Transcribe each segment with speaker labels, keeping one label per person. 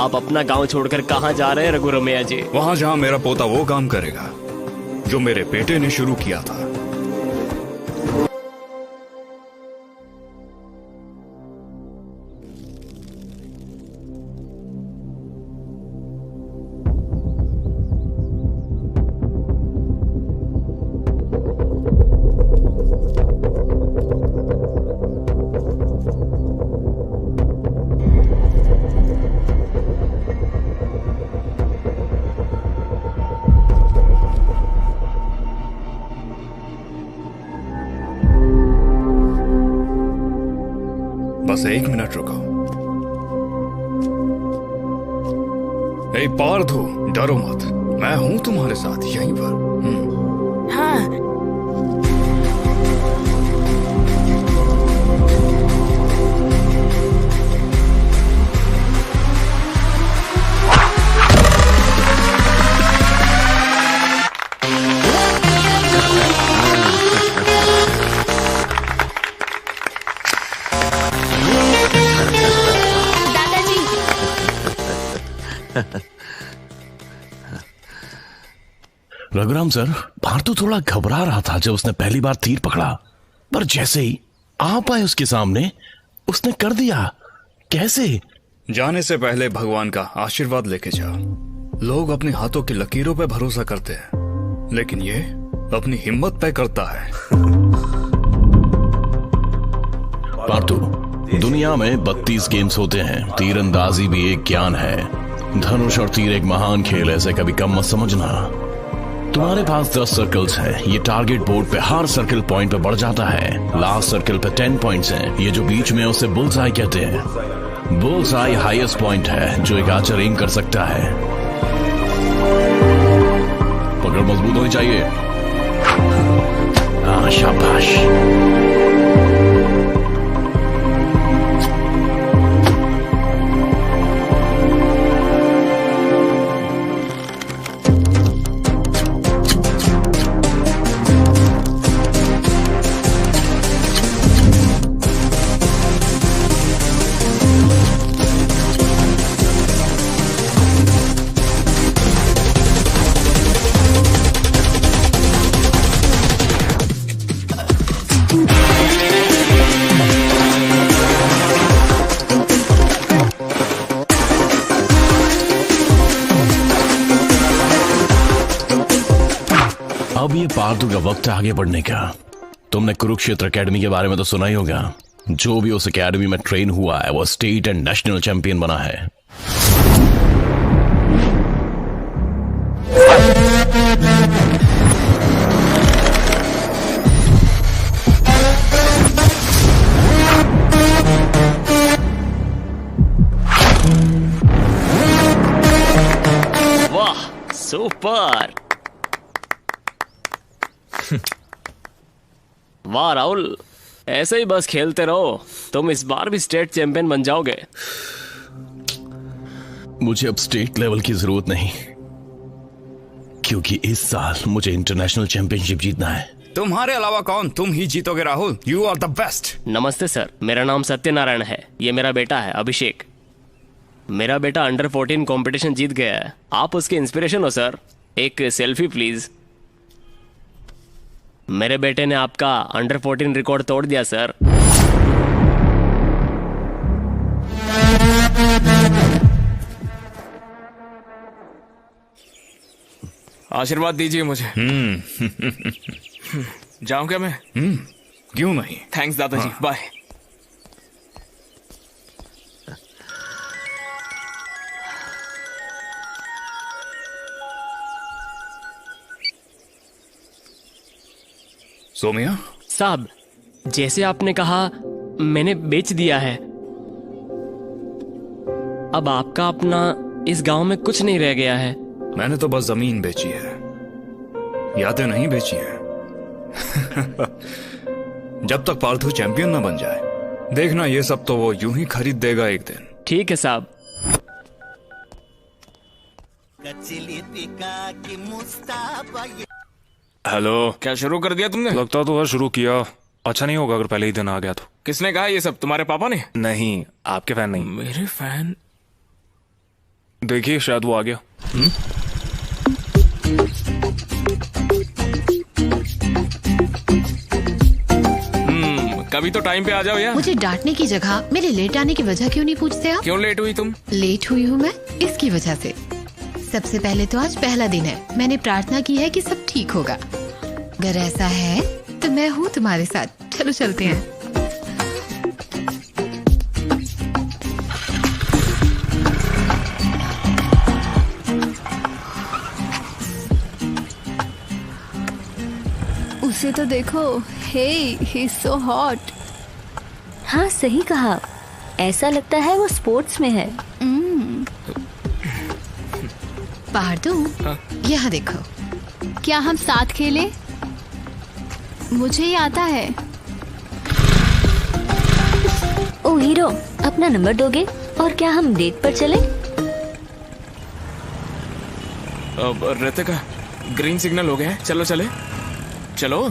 Speaker 1: आप अपना गांव छोड़कर कहाँ जा रहे हैं रघुरमैया जी?
Speaker 2: वहाँ जहाँ मेरा पोता वो काम करेगा जो मेरे बेटे ने शुरू किया था। बस 1 मिनट रुको। ए पार्थो, डरो मत, मैं हूं तुम्हारे साथ यहीं पर।
Speaker 3: हाँ।
Speaker 4: रघुराम सर, पार्थो थोड़ा घबरा रहा था जब उसने पहली बार तीर पकड़ा, पर जैसे ही आप आए उसके सामने उसने कर दिया। कैसे?
Speaker 2: जाने से पहले भगवान का आशीर्वाद लेके जाओ। लोग अपने हाथों की लकीरों पे भरोसा करते हैं, लेकिन ये अपनी हिम्मत पे करता है।
Speaker 4: पार्थो, दुनिया में 32 गेम्स होते हैं, तीरंदाजी भी एक ज्ञान है। धनुष और तीर एक महान खेल है, इसे कभी कम मत समझना। तुम्हारे पास 10 सर्कल्स हैं। ये टारगेट बोर्ड पे हर सर्कल पॉइंट पे बढ़ जाता है। लास्ट सर्कल पे 10 पॉइंट्स हैं। ये जो बीच में है उसे बुल्स आई कहते हैं। बुल्स आई हाईएस्ट पॉइंट है जो एक आर्चर एम कर सकता है। पकड़ मजबूत होनी चाहिए। हाँ, शाबाश। अब ये पार्थो का वक्त है आगे बढ़ने का। तुमने कुरुक्षेत्र एकेडमी के बारे में तो सुना ही होगा। जो भी उस एकेडमी में ट्रेन हुआ है वो स्टेट एंड नेशनल चैंपियन बना है।
Speaker 1: वाह, सुपर। वाह राहुल, ऐसे ही बस खेलते रहो, तुम इस बार भी स्टेट चैंपियन बन जाओगे।
Speaker 4: मुझे अब स्टेट लेवल की जरूरत नहीं, क्योंकि इस साल मुझे इंटरनेशनल चैंपियनशिप जीतना है।
Speaker 2: तुम्हारे अलावा कौन? तुम ही जीतोगे Rahul. You are the best.
Speaker 1: नमस्ते सर, मेरा नाम सत्यनारायण है। ये मेरा बेटा है अभिषेक। मेरा बेटा अंडर 14 कंपटीशन जीत गया है। आप उसके इंस्पिरेशन हो सर। एक सेल्फी प्लीज। मेरे बेटे ने आपका अंडर 14 रिकॉर्ड तोड़ दिया सर।
Speaker 5: आशीर्वाद दीजिए मुझे। जाऊं क्या मैं?
Speaker 2: क्यों नहीं।
Speaker 5: थैंक्स दादाजी। बाय।
Speaker 2: सोमिया
Speaker 1: साहब, जैसे आपने कहा मैंने बेच दिया है। अब आपका अपना इस गांव में कुछ नहीं रह गया है।
Speaker 2: मैंने तो बस जमीन बेची है, यादें नहीं बेची हैं। जब तक पार्थो चैंपियन ना बन जाए, देखना ये सब तो वो यूं ही खरीद देगा एक दिन।
Speaker 1: ठीक है साहब।
Speaker 5: हेलो, क्या शुरू कर दिया तुमने?
Speaker 6: लगता तो है शुरू किया। अच्छा नहीं होगा अगर पहले ही दिन आ गया तो।
Speaker 5: किसने कहा ये सब? तुम्हारे पापा ने?
Speaker 6: नहीं, आपके फैन नहीं।
Speaker 5: मेरे फैन?
Speaker 6: देखिए शायद वो आ गया।
Speaker 5: कभी तो टाइम पे आ जाओ यार।
Speaker 3: मुझे डांटने की जगह मेरे लेट आने की वजह क्यों नहीं पूछते आप?
Speaker 5: क्यों लेट हुई तुम?
Speaker 3: लेट हुई हूँ मैं इसकी वजह से। सबसे पहले तो आज पहला दिन है, मैंने प्रार्थना की है कि सब ठीक होगा। अगर ऐसा है तो मैं हूँ तुम्हारे साथ, चलो चलते हैं।
Speaker 7: उसे तो देखो, हे ही इज सो हॉट।
Speaker 8: हाँ सही कहा, ऐसा लगता है वो स्पोर्ट्स में है।
Speaker 3: बाहर दो, यहाँ देखो।
Speaker 7: क्या हम साथ खेलें? मुझे ही आता है।
Speaker 8: ओ हीरो, अपना नंबर दोगे और क्या हम डेट पर चले?
Speaker 5: रितिका, ग्रीन सिग्नल हो गया है, चलो चले चलो।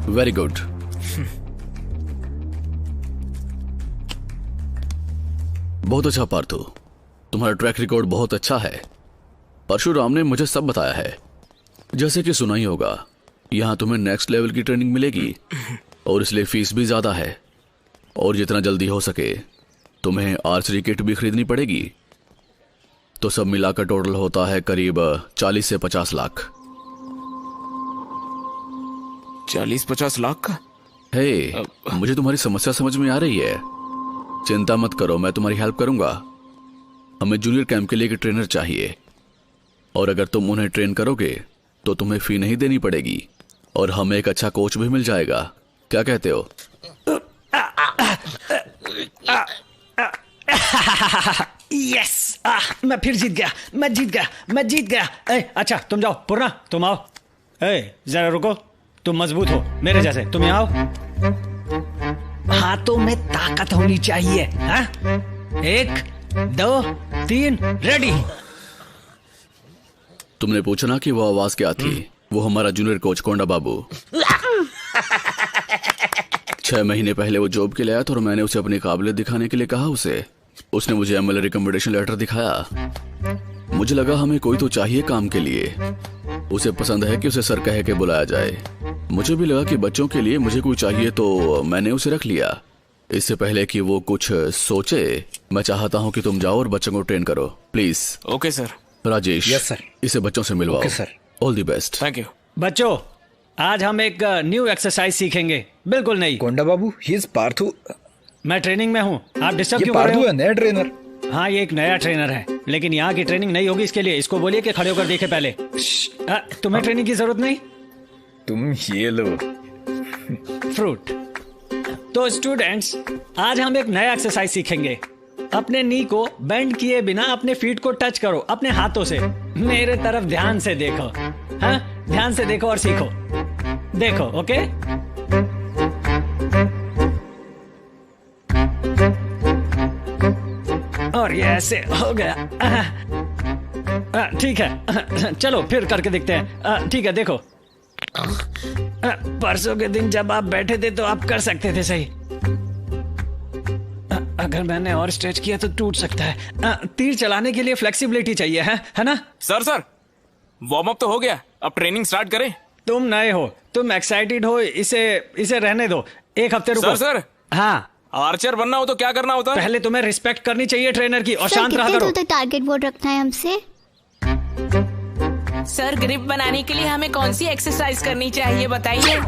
Speaker 4: Very good. बहुत अच्छा पार्थू, तुम्हारा ट्रैक रिकॉर्ड बहुत अच्छा है। परशुराम ने मुझे सब बताया है। जैसे कि सुना ही होगा, यहाँ तुम्हें नेक्स्ट लेवल की ट्रेनिंग मिलेगी और इसलिए फीस भी ज्यादा है। और जितना जल्दी हो सके तुम्हें आर्चरी किट भी खरीदनी पड़ेगी। तो सब मिलाकर टोटल होता है करीब 40 से 50 लाख।
Speaker 5: 40-50 लाख का?
Speaker 4: हे, मुझे तुम्हारी समस्या समझ में आ रही है। चिंता मत करो, मैं तुम्हारी हेल्प करूंगा। हमें जूनियर कैंप के लिए एक ट्रेनर चाहिए और अगर तुम उन्हें ट्रेन करोगे तो तुम्हें फी नहीं देनी पड़ेगी और हमें एक अच्छा कोच भी मिल जाएगा। क्या कहते हो?
Speaker 9: यस, मैं फिर जीत गया। अच्छा तुम जाओ, पूर्णा तुम आओ। जरा रुको, तुम मजबूत हो मेरे जैसे, तुम यहाँ आओ। हाथों में ताकत होनी चाहिए। हाँ? 1 2 3 रेडी।
Speaker 4: तुमने पूछा ना कि वो आवाज क्या थी? वो हमारा जूनियर कोच कोंडा बाबू। 6 महीने पहले वो जॉब के लिए आया था और मैंने उसे अपनी काबिलियत दिखाने के लिए कहा उसने मुझे एमएलए रिकमेंडेशन लेटर दिखाया। मुझे लगा हमें कोई तो चाहिए काम के लिए। उसे पसंद है कि उसे सर कह के बुलाया जाए। मुझे भी लगा कि बच्चों के लिए मुझे कोई चाहिए तो मैंने उसे रख लिया। इससे पहले कि वो कुछ सोचे, मैं चाहता हूँ कि तुम जाओ और बच्चों को ट्रेन करो please.
Speaker 5: Okay sir.
Speaker 4: Rajesh,
Speaker 9: yes sir.
Speaker 4: इसे बच्चों से मिलवाओ।
Speaker 9: Okay sir.
Speaker 4: All the best.
Speaker 5: Thank you.
Speaker 9: बच्चों, आज हम एक न्यू एक्सरसाइज सीखेंगे, बिल्कुल नहीं।
Speaker 10: Konda Babu, he is Parthu.
Speaker 9: मैं ट्रेनिंग में हूँ, आप डिस्टर्ब
Speaker 10: ये
Speaker 9: क्यों कर रहे
Speaker 10: पार्थू
Speaker 9: हो?
Speaker 10: है नया ट्रेनर।
Speaker 9: हाँ, ये एक नया ट्रेनर है, लेकिन यहाँ की ट्रेनिंग नहीं होगी। इसके लिए इसको बोलिए कि खड़े होकर देखे पहले। तुम्हें ट्रेनिंग की जरूरत नहीं।
Speaker 10: तुम ये लो
Speaker 9: फ्रूट। तो स्टूडेंट्स, आज हम एक नया एक्सरसाइज सीखेंगे। अपने नी को बेंड किए बिना अपने फीट को टच करो अपने हाथों से। मेरे तरफ ध्यान से देखो। हाँ, ध्यान से देखो और सीखो। देखो, ओके? और ये ऐसे हो गया। ठीक है, चलो फिर करके देखते हैं। ठीक है, देखो। परसों के दिन जब आप बैठे थे तो आप कर सकते थे सही। अगर मैंने और स्ट्रेच किया तो टूट सकता है। तीर चलाने के लिए फ्लेक्सिबिलिटी चाहिए, है ना?
Speaker 5: सर वार्म अप तो हो गया, अब ट्रेनिंग स्टार्ट करें।
Speaker 9: तुम नए हो, तुम एक्साइटेड हो, इसे रहने दो। 1 हफ्ते रुको।
Speaker 5: सर
Speaker 9: हाँ,
Speaker 5: आर्चर बनना हो तो क्या करना होता है?
Speaker 9: पहले तुम्हें रिस्पेक्ट करनी चाहिए ट्रेनर की और शांत रहा करो।
Speaker 7: टारगेट बोर्ड रखना है हमसे।
Speaker 11: सर, ग्रिप बनाने के लिए हमें कौन सी एक्सरसाइज करनी चाहिए बताइए।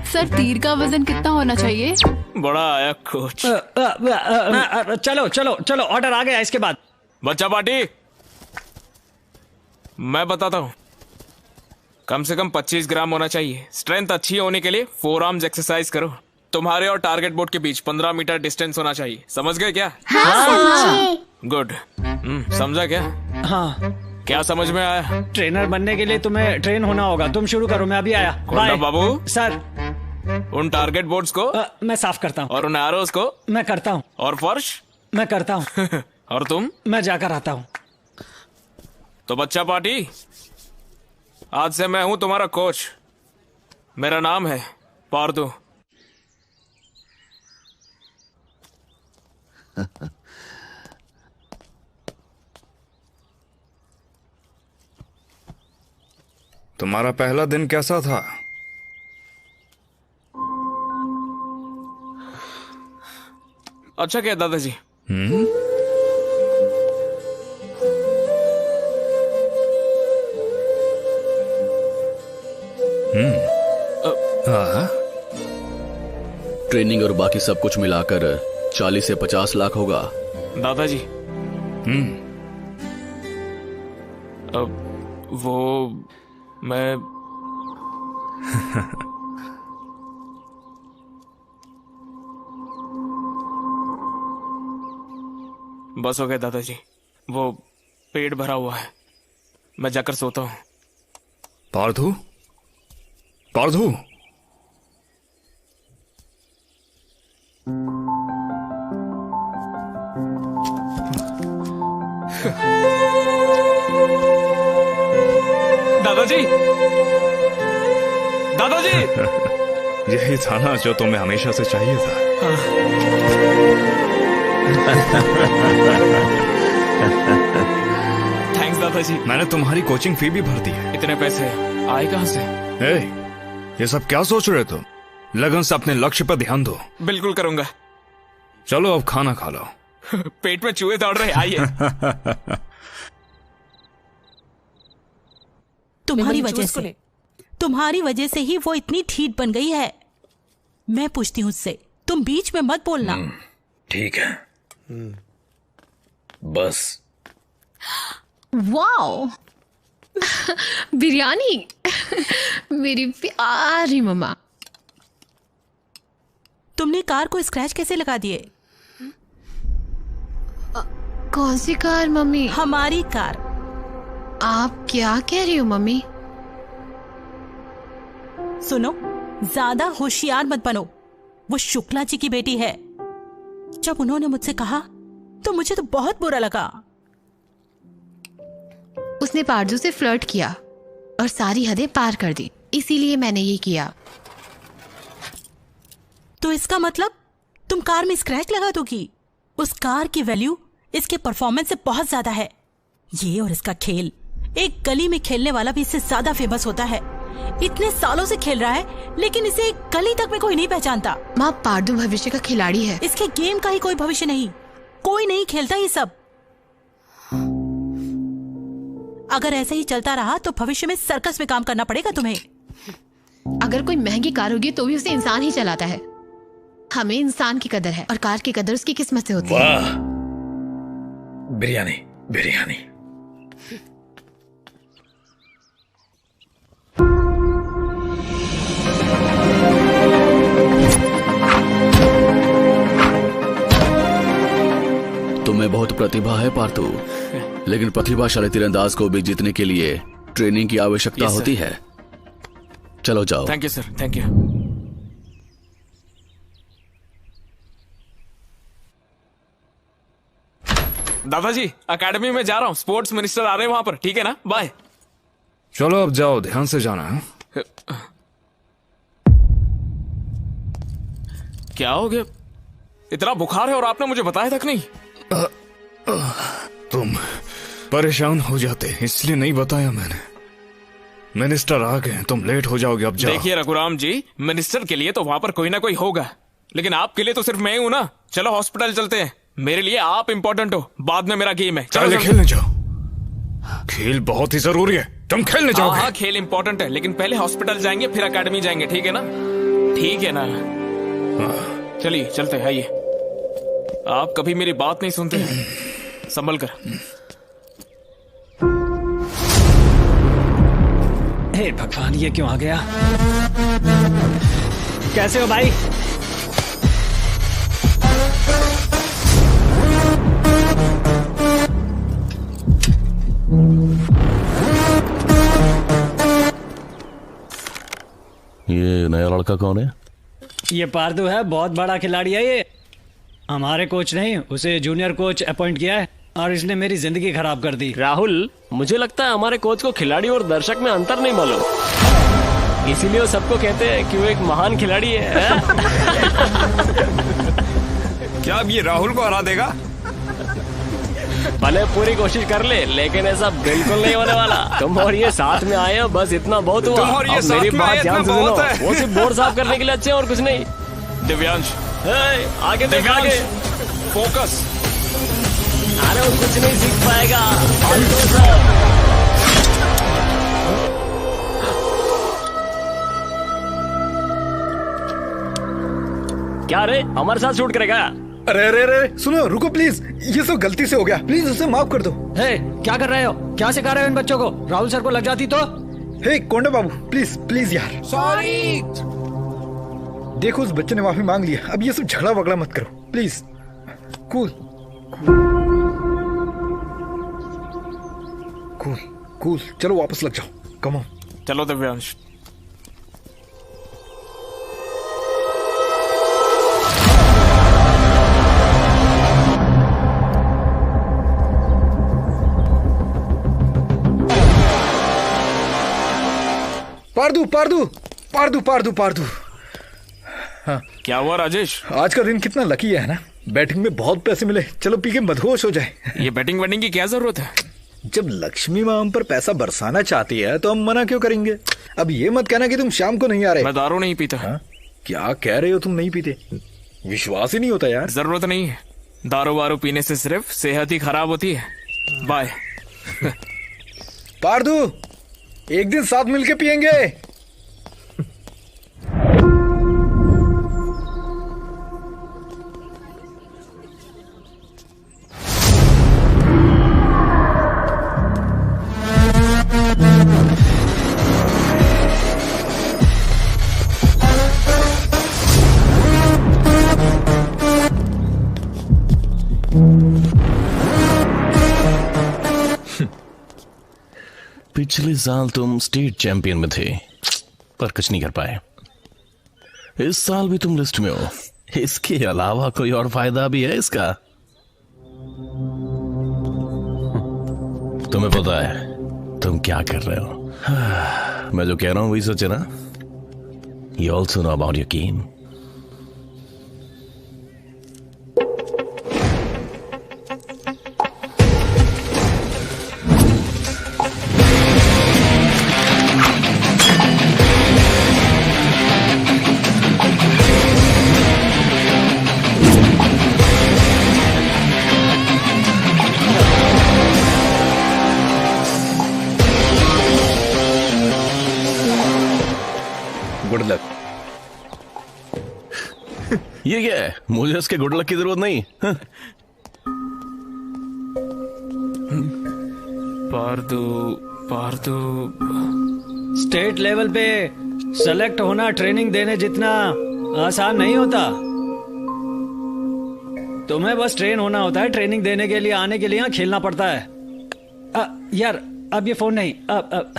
Speaker 7: सर, तीर का वजन कितना होना चाहिए?
Speaker 5: बड़ा आया कोच।
Speaker 9: चलो चलो चलो, ऑर्डर आ गया। इसके बाद
Speaker 5: बच्चा पार्टी, मैं बताता हूँ, कम से कम 25 ग्राम होना चाहिए। स्ट्रेंथ अच्छी होने के लिए 4 आर्म्स एक्सरसाइज करो। तुम्हारे और टारगेट बोर्ड के बीच 15 मीटर डिस्टेंस होना चाहिए। समझ गए क्या?
Speaker 8: हाँ।
Speaker 5: गुड। समझा क्या?
Speaker 9: हाँ।
Speaker 5: क्या समझ में आया?
Speaker 9: ट्रेनर बनने के लिए तुम्हें ट्रेन होना होगा। तुम शुरू करो, मैं अभी आया।
Speaker 5: कोंडा बाबू
Speaker 9: सर,
Speaker 5: उन टारगेट बोर्ड्स को
Speaker 9: मैं साफ करता हूँ।
Speaker 5: और उन एरोस को
Speaker 9: मैं करता हूँ।
Speaker 5: और फर्श
Speaker 9: मैं करता हूँ।
Speaker 5: और तुम?
Speaker 9: मैं जाकर आता हूँ।
Speaker 5: तो बच्चा पार्टी, आज से मैं हूं तुम्हारा कोच। मेरा नाम है पार्थू।
Speaker 2: तुम्हारा पहला दिन कैसा था?
Speaker 5: अच्छा क्या दादाजी?
Speaker 4: ट्रेनिंग और बाकी सब कुछ मिलाकर 40 से 50 लाख होगा।
Speaker 5: दादाजी, वो मैं बस हो गया दादाजी, वो पेट भरा हुआ है, मैं जाकर सोता हूँ।
Speaker 2: पार्थू, पार्थू,
Speaker 5: दादाजी, दादाजी।
Speaker 2: यही था ना जो तुम्हें हमेशा से चाहिए था।
Speaker 5: थैंक्स दादाजी।
Speaker 2: मैंने तुम्हारी कोचिंग फी भी भर दी है।
Speaker 5: इतने पैसे आए कहां से?
Speaker 2: ये सब क्या सोच रहे तुम? लगन से अपने लक्ष्य पर ध्यान दो।
Speaker 5: बिल्कुल करूंगा।
Speaker 2: चलो अब खाना खा लो।
Speaker 5: पेट में चूहे दौड़ रहे, आइए।
Speaker 12: तुम्हारी वजह से ही वो इतनी ठीठ बन गई है। मैं पूछती हूँ उससे, तुम बीच में मत बोलना।
Speaker 10: ठीक है। बस।
Speaker 3: वाओ, बिरयानी। मेरी प्यारी मम्मा।
Speaker 12: तुमने कार को स्क्रैच कैसे लगा दिए?
Speaker 3: कौन सी कार मम्मी?
Speaker 12: हमारी कार।
Speaker 3: आप क्या कह रही हो मम्मी?
Speaker 12: सुनो, ज्यादा होशियार मत बनो। वो शुक्ला जी की बेटी है। जब उन्होंने मुझसे कहा तो मुझे तो बहुत बुरा लगा।
Speaker 3: उसने पार्थू से फ्लर्ट किया और सारी हदें पार कर दी, इसीलिए मैंने ये किया।
Speaker 12: तो इसका मतलब तुम कार में स्क्रैच लगा दोगी? उस कार की वैल्यू इसके परफॉर्मेंस से बहुत ज्यादा है। ये और इसका खेल, एक गली में खेलने वाला भी इससे ज्यादा फेमस होता है। इतने सालों से खेल रहा है लेकिन इसे एक गली तक में कोई नहीं पहचानता।
Speaker 3: माँ, पार्थू भविष्य का खिलाड़ी है।
Speaker 12: इसके गेम का ही कोई भविष्य नहीं। कोई नहीं खेलता ये सब। अगर ऐसे ही चलता रहा तो भविष्य में सर्कस में काम करना पड़ेगा तुम्हें।
Speaker 3: अगर कोई महंगी कार होगी तो भी उसे इंसान ही चलाता है। हमें इंसान की कदर है और कार की कदर उसकी किस्मत से होती है।
Speaker 10: वाह, बिरयानी बिरयानी।
Speaker 4: तुम्हें बहुत प्रतिभा है पार्थू, लेकिन प्रतिभाशाली तीरंदाज को भी जीतने के लिए ट्रेनिंग की आवश्यकता होती है। चलो जाओ।
Speaker 5: Thank you sir, thank you. दादाजी, एकेडमी में जा रहा हूँ, स्पोर्ट्स मिनिस्टर आ रहे हैं वहां पर, ठीक है ना? बाय।
Speaker 2: चलो अब जाओ, ध्यान से जाना है।
Speaker 5: क्या हो गया? इतना बुखार है और आपने मुझे बताया तक नहीं।
Speaker 2: तुम परेशान हो जाते इसलिए नहीं बताया मैंने। मिनिस्टर आ गए, तुम लेट हो जाओगे, अब जाओ।
Speaker 5: देखिए रघुराम जी, मिनिस्टर के लिए तो वहां पर कोई ना कोई होगा, लेकिन आपके लिए तो सिर्फ मैं हूं ना। चलो हॉस्पिटल चलते हैं। मेरे लिए आप इंपॉर्टेंट हो, बाद में मेरा गेम है।
Speaker 2: चलो खेलने जाओ। खेल बहुत ही जरूरी है, तुम खेलने जाओगे।
Speaker 5: हाँ, खेल इंपॉर्टेंट है, लेकिन पहले हॉस्पिटल जाएंगे फिर एकेडमी जाएंगे, ठीक है ना? ठीक है ना? चलिए चलते हैं, आइए। आप कभी मेरी बात नहीं सुनते हैं, संभल कर।
Speaker 9: हे भगवान, ये क्यों आ गया? कैसे हो भाई?
Speaker 4: ये नया लड़का कौन है?
Speaker 9: ये पार्दू है, बहुत बड़ा खिलाड़ी है ये। हमारे कोच ने उसे जूनियर कोच अपॉइंट किया है और इसने मेरी जिंदगी खराब कर दी।
Speaker 1: राहुल, मुझे लगता है हमारे कोच को खिलाड़ी और दर्शक में अंतर नहीं मालूम, इसीलिए वो सबको कहते हैं कि वो एक महान खिलाड़ी है।
Speaker 2: क्या अब ये राहुल को हरा देगा?
Speaker 1: भले पूरी कोशिश कर ले, लेकिन ऐसा बिल्कुल नहीं होने वाला। तुम और ये साथ में आए हो, बस इतना बहुत हुआ।
Speaker 2: तुम और ये
Speaker 1: अब
Speaker 2: साथ
Speaker 1: मेरी
Speaker 2: में
Speaker 1: बात
Speaker 2: आए,
Speaker 1: ध्यान से
Speaker 2: इतना
Speaker 1: सुनो,
Speaker 2: बहुत है।
Speaker 1: वो सिर्फ बोर्ड साफ करने के लिए अच्छे और कुछ नहीं।
Speaker 5: दिव्यांश,
Speaker 1: आगे देख, आगे
Speaker 5: फोकस।
Speaker 1: अरे वो कुछ नहीं सीख पाएगा, फालतू सब। क्या रे, हमारे साथ शूट करेगा?
Speaker 2: अरे अरे अरे सुनो, रुको प्लीज, ये सब गलती से हो गया, प्लीज उसे माफ कर दो।
Speaker 9: हे, क्या कर रहे हो? क्या सिखा रहे हो इन बच्चों को? राहुल सर को लग जाती तो?
Speaker 2: हे कोंडा बाबू, प्लीज प्लीज यार।
Speaker 5: सॉरी।
Speaker 2: देखो उस बच्चे ने माफी मांग लिया, अब ये सब झगड़ा वगड़ा मत करो प्लीज। कूल कूल कूल, चलो वापस लग जाओ, कम ऑन।
Speaker 5: चलो दिव्यांश।
Speaker 2: पार्दू पार्दू पार्दू पार्दू पार्दू। हाँ,
Speaker 5: क्या हुआ राजेश?
Speaker 2: आज का दिन कितना लकी है ना, बैटिंग में बहुत पैसे मिले, चलो पी के मदहोश हो जाए।
Speaker 5: ये बैटिंग वेटिंग की क्या जरूरत है?
Speaker 2: जब लक्ष्मी माँ हम पर पैसा बरसाना चाहती है तो हम मना क्यों करेंगे? अब ये मत कहना कि तुम शाम को नहीं आ रहे।
Speaker 5: मैं दारू नहीं पीता।
Speaker 2: हाँ? क्या कह रहे हो, तुम नहीं पीते? विश्वास ही नहीं होता यार।
Speaker 5: जरूरत नहीं है, दारू वारू पीने से सिर्फ सेहत ही खराब होती है। बाय।
Speaker 2: पार्दू, एक दिन साथ मिलके पियेंगे।
Speaker 4: पिछले साल तुम स्टेट चैंपियन में थे, पर कुछ नहीं कर पाए। इस साल भी तुम लिस्ट में हो। इसके अलावा कोई और फायदा भी है इसका? तुम्हें पता है तुम क्या कर रहे हो? मैं जो कह रहा हूं वही सोचे ना। You also know about your game.
Speaker 2: Good luck.
Speaker 4: ये क्या है? मुझे इसके गुड लक की जरूरत नहीं।
Speaker 5: पार्दू पार्दू,
Speaker 9: स्टेट लेवल पे सेलेक्ट होना ट्रेनिंग देने जितना आसान नहीं होता। तुम्हें बस ट्रेन होना होता है, ट्रेनिंग देने के लिए आने के लिए यहाँ खेलना पड़ता है। यार अब ये फोन नहीं।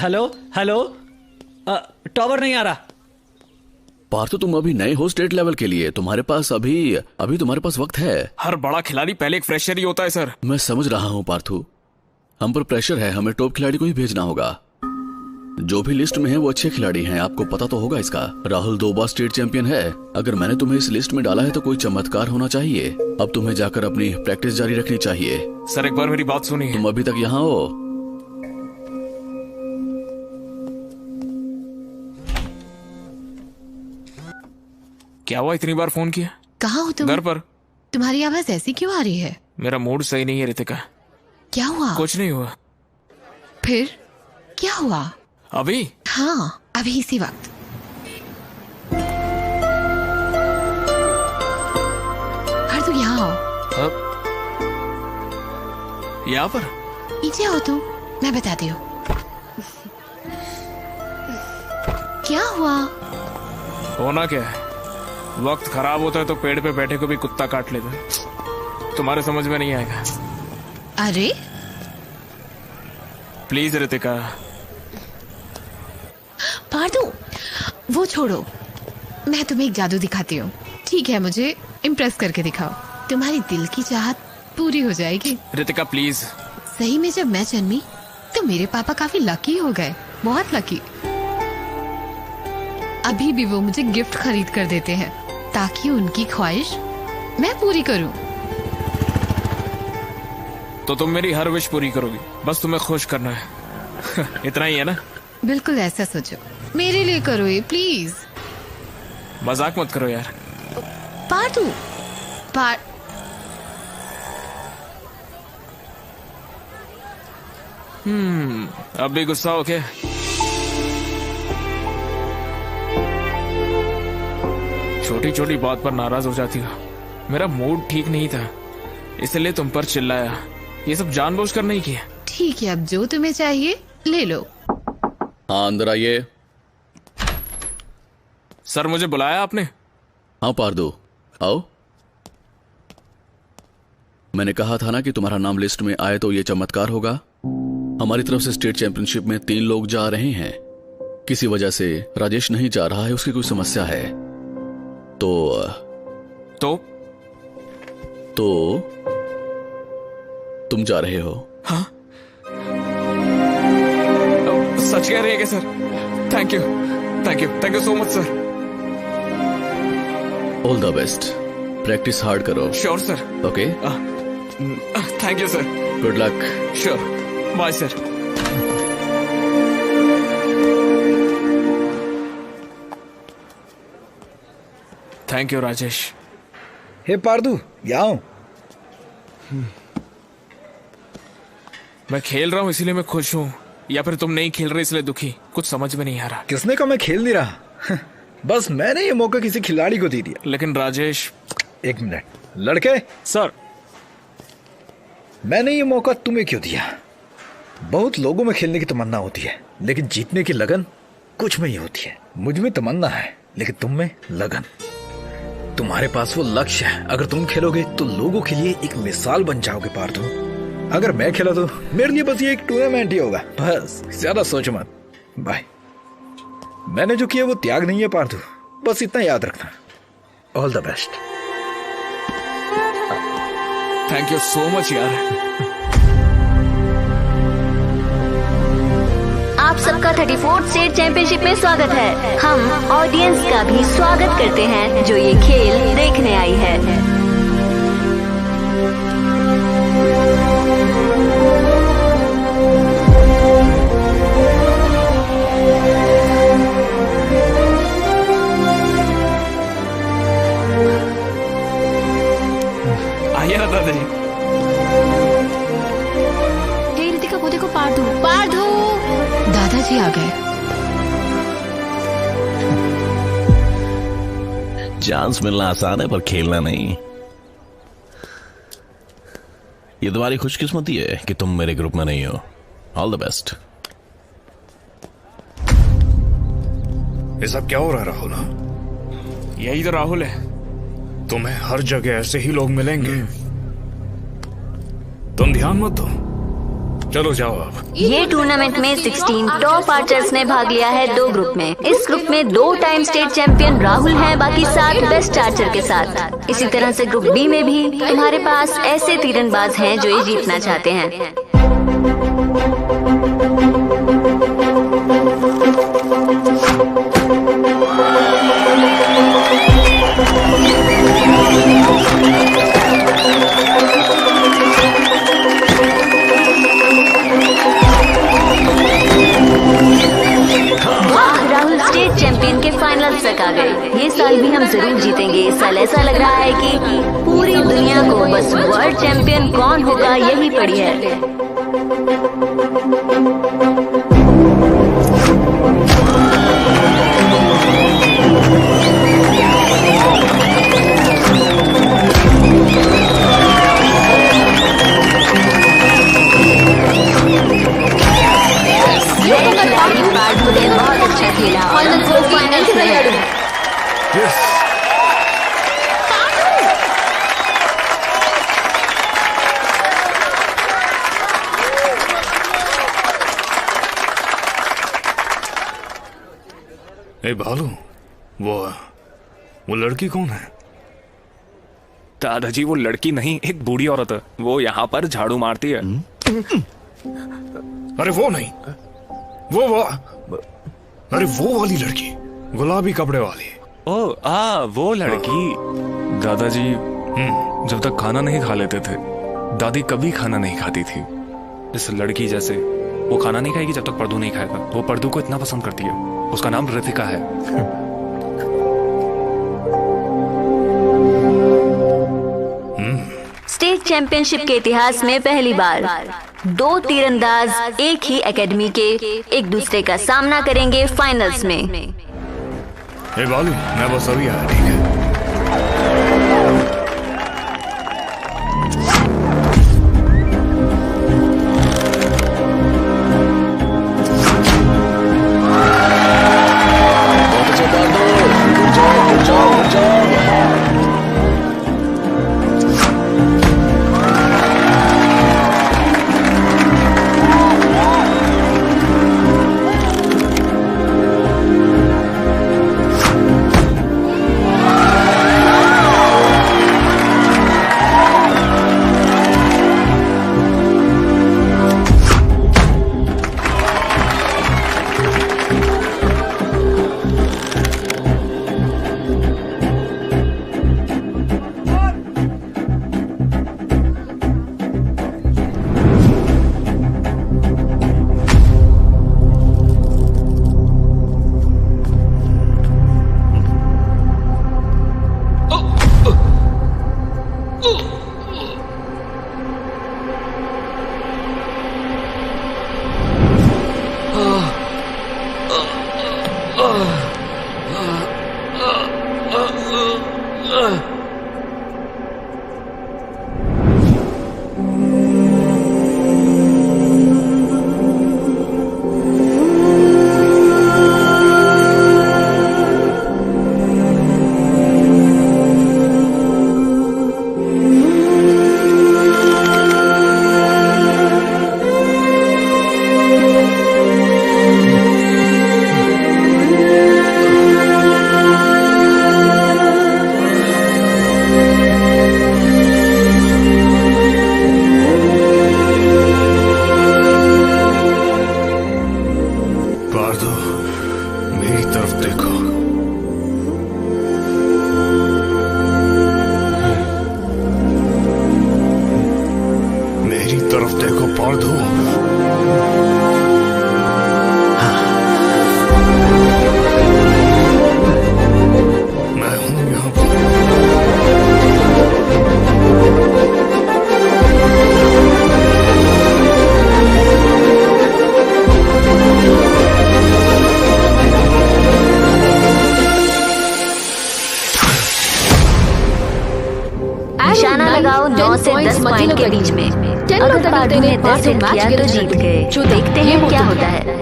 Speaker 9: हेलो हेलो, टावर नहीं आ रहा।
Speaker 13: पार्थो, तुम अभी नए हो स्टेट लेवल के लिए, तुम्हारे पास अभी तुम्हारे पास वक्त है।
Speaker 5: हर बड़ा खिलाड़ी पहले एक फ्रेशर ही होता है सर।
Speaker 13: मैं समझ रहा हूँ पार्थो, हम पर प्रेशर है, हमें टॉप खिलाड़ी को ही भेजना होगा। जो भी लिस्ट में है वो अच्छे खिलाड़ी हैं, आपको पता तो होगा इसका। राहुल 2 बार स्टेट चैंपियन है। अगर मैंने तुम्हें इस लिस्ट में डाला है तो कोई चमत्कार होना चाहिए। अब तुम्हें जाकर अपनी प्रैक्टिस जारी रखनी चाहिए।
Speaker 5: सर एक बार मेरी बात सुनिए।
Speaker 13: तुम अभी तक यहाँ हो?
Speaker 5: क्या हुआ, इतनी बार फोन किया?
Speaker 3: कहाँ हो तुम?
Speaker 5: घर पर।
Speaker 3: तुम्हारी आवाज ऐसी क्यों आ रही है?
Speaker 5: मेरा मूड सही नहीं है रितिका।
Speaker 3: क्या हुआ?
Speaker 5: कुछ नहीं हुआ।
Speaker 3: फिर क्या हुआ?
Speaker 5: अभी?
Speaker 3: हाँ, अभी इसी वक्त।
Speaker 5: यहाँ पर?
Speaker 3: पीछे हो तुम, मैं बताती हूँ। क्या हुआ?
Speaker 5: होना क्या है, वक्त खराब होता है तो पेड़ पे बैठे को भी कुत्ता काट लेता है। तुम्हारे समझ में नहीं आएगा।
Speaker 3: अरे
Speaker 5: प्लीज रितिका।
Speaker 3: पार्दू, वो छोड़ो, मैं तुम्हें एक जादू दिखाती हूँ। ठीक है, मुझे इम्प्रेस करके दिखाओ, तुम्हारी दिल की चाहत पूरी हो जाएगी।
Speaker 5: रितिका प्लीज।
Speaker 3: सही में जब मैं जन्मी तो मेरे पापा काफी लकी हो गए, बहुत लकी। अभी भी वो मुझे गिफ्ट खरीद कर देते हैं ताकि उनकी ख्वाहिश मैं पूरी करूं।
Speaker 5: तो तुम मेरी हर विश पूरी करोगी, बस तुम्हें खुश करना है। इतना ही है ना?
Speaker 3: बिल्कुल ऐसा सोचो, मेरे लिए करो ये प्लीज।
Speaker 5: मजाक मत करो यार।
Speaker 3: पार्दू,
Speaker 5: अब भी गुस्सा हो क्या? छोटी छोटी बात पर नाराज हो जाती हो। मेरा मूड ठीक नहीं था, इसलिए तुम पर चिल्लाया। ये सब जानबूझकर नहीं किया।
Speaker 3: ठीक है, अब जो तुम्हें चाहिए ले लो।
Speaker 13: हाँ, अंदर आइए।
Speaker 5: सर, मुझे बुलाया आपने?
Speaker 13: हाँ पार्दू, आओ। मैंने कहा था ना कि तुम्हारा नाम लिस्ट में आए तो ये चमत्कार होगा। हमारी तरफ से स्टेट चैंपियनशिप में 3 लोग जा रहे हैं। किसी वजह से राजेश नहीं जा रहा है, उसकी कोई समस्या है। तो तुम जा रहे हो?
Speaker 5: हाँ? सच कह रहे हैं क्या sir? Thank you, thank you, thank you so much sir.
Speaker 13: All the best, practice hard करो।
Speaker 5: Sure sir.
Speaker 13: Okay,
Speaker 5: thank you sir.
Speaker 13: Good luck.
Speaker 5: Sure, bye sir. Thank you Rajesh.
Speaker 10: Hey Pardu, यहाँ हूं।
Speaker 5: मैं खेल रहा हूँ इसीलिए मैं खुश हूँ, या फिर तुम नहीं खेल रहे इसलिए दुखी? कुछ समझ में नहीं आ रहा।
Speaker 10: किसने कहा मैं खेल नहीं रहा? बस मैंने ये मौका किसी खिलाड़ी को दे दिया।
Speaker 5: लेकिन राजेश,
Speaker 10: एक मिनट लड़के।
Speaker 5: सर,
Speaker 10: मैंने ये मौका तुम्हें क्यों दिया? बहुत लोगों में खेलने की तमन्ना होती है, लेकिन जीतने की लगन कुछ में ही होती है। मुझ में तमन्ना है, लेकिन तुम में लगन। तुम्हारे पास वो लक्ष्य है। अगर तुम खेलोगे तो लोगों के लिए एक मिसाल बन जाओगे पार्दू। अगर मैं खेला तो मेरे लिए बस ये एक टूर्नामेंट ही होगा, बस। ज्यादा सोचो मत। बाय। मैंने जो किया वो त्याग नहीं है पार्दू, बस इतना याद रखना। All the best.
Speaker 5: Thank you so much यार।
Speaker 8: आप सबका 34th स्टेट चैंपियनशिप में स्वागत है। हम ऑडियंस का भी स्वागत करते हैं जो ये खेल देखने आई है।
Speaker 5: आइए ना दादाजी।
Speaker 7: हे रितिका, वो देखो पार्दू। पार्दू,
Speaker 3: दादाजी आ गए।
Speaker 4: चांस मिलना आसान है पर खेलना नहीं। ये तुम्हारी खुशकिस्मती है कि तुम मेरे ग्रुप में नहीं हो। All the best.
Speaker 2: ये सब क्या हो रहा है राहुल?
Speaker 5: यही तो राहुल है।
Speaker 2: तुम्हें हर जगह ऐसे ही लोग मिलेंगे, तुम ध्यान मत दो। चलो जाओ अब।
Speaker 8: ये टूर्नामेंट में 16 टॉप आर्चर्स ने भाग लिया है 2 ग्रुप में। इस ग्रुप में 2 टाइम स्टेट चैंपियन राहुल हैं, बाकी 7 बेस्ट आर्चर के साथ। इसी तरह से ग्रुप बी में भी तुम्हारे पास ऐसे तीरंदाज हैं जो ये जीतना चाहते हैं। राहुल स्टेट चैंपियन के फाइनल तक आ गए। ये साल भी हम जरूर जीतेंगे। इस साल ऐसा लग रहा है कि पूरी दुनिया को बस वर्ल्ड चैंपियन कौन होगा यही पड़ी है।
Speaker 2: ए भालू, वो लड़की कौन है?
Speaker 6: दादाजी वो लड़की नहीं, एक बूढ़ी औरत है। वो यहाँ पर झाड़ू मारती है।
Speaker 2: अरे वो नहीं, वो अरे वो वाली लड़की, गुलाबी कपड़े वाली।
Speaker 6: वो लड़की। दादाजी जब तक खाना नहीं खा लेते थे, दादी कभी खाना नहीं खाती थी। इस लड़की जैसे वो खाना नहीं खाएगी जब तक पर्दू नहीं खाएगा। वो पर्दू को इतना पसंद करती है। उसका नाम रितिका है।
Speaker 8: स्टेट चैंपियनशिप के इतिहास में पहली बार 2 तीरंदाज एक ही एकेडमी के एक दूसरे का सामना करेंगे फाइनल्स में।
Speaker 2: ए बालू, मैं बस अभी आया, ठीक है?
Speaker 8: निशाना लगाओ 9 से 10 पॉइंट के बीच में। अगर पार्टू ने 10 हिट किया तो जीत गए। देखते हैं क्या होता है।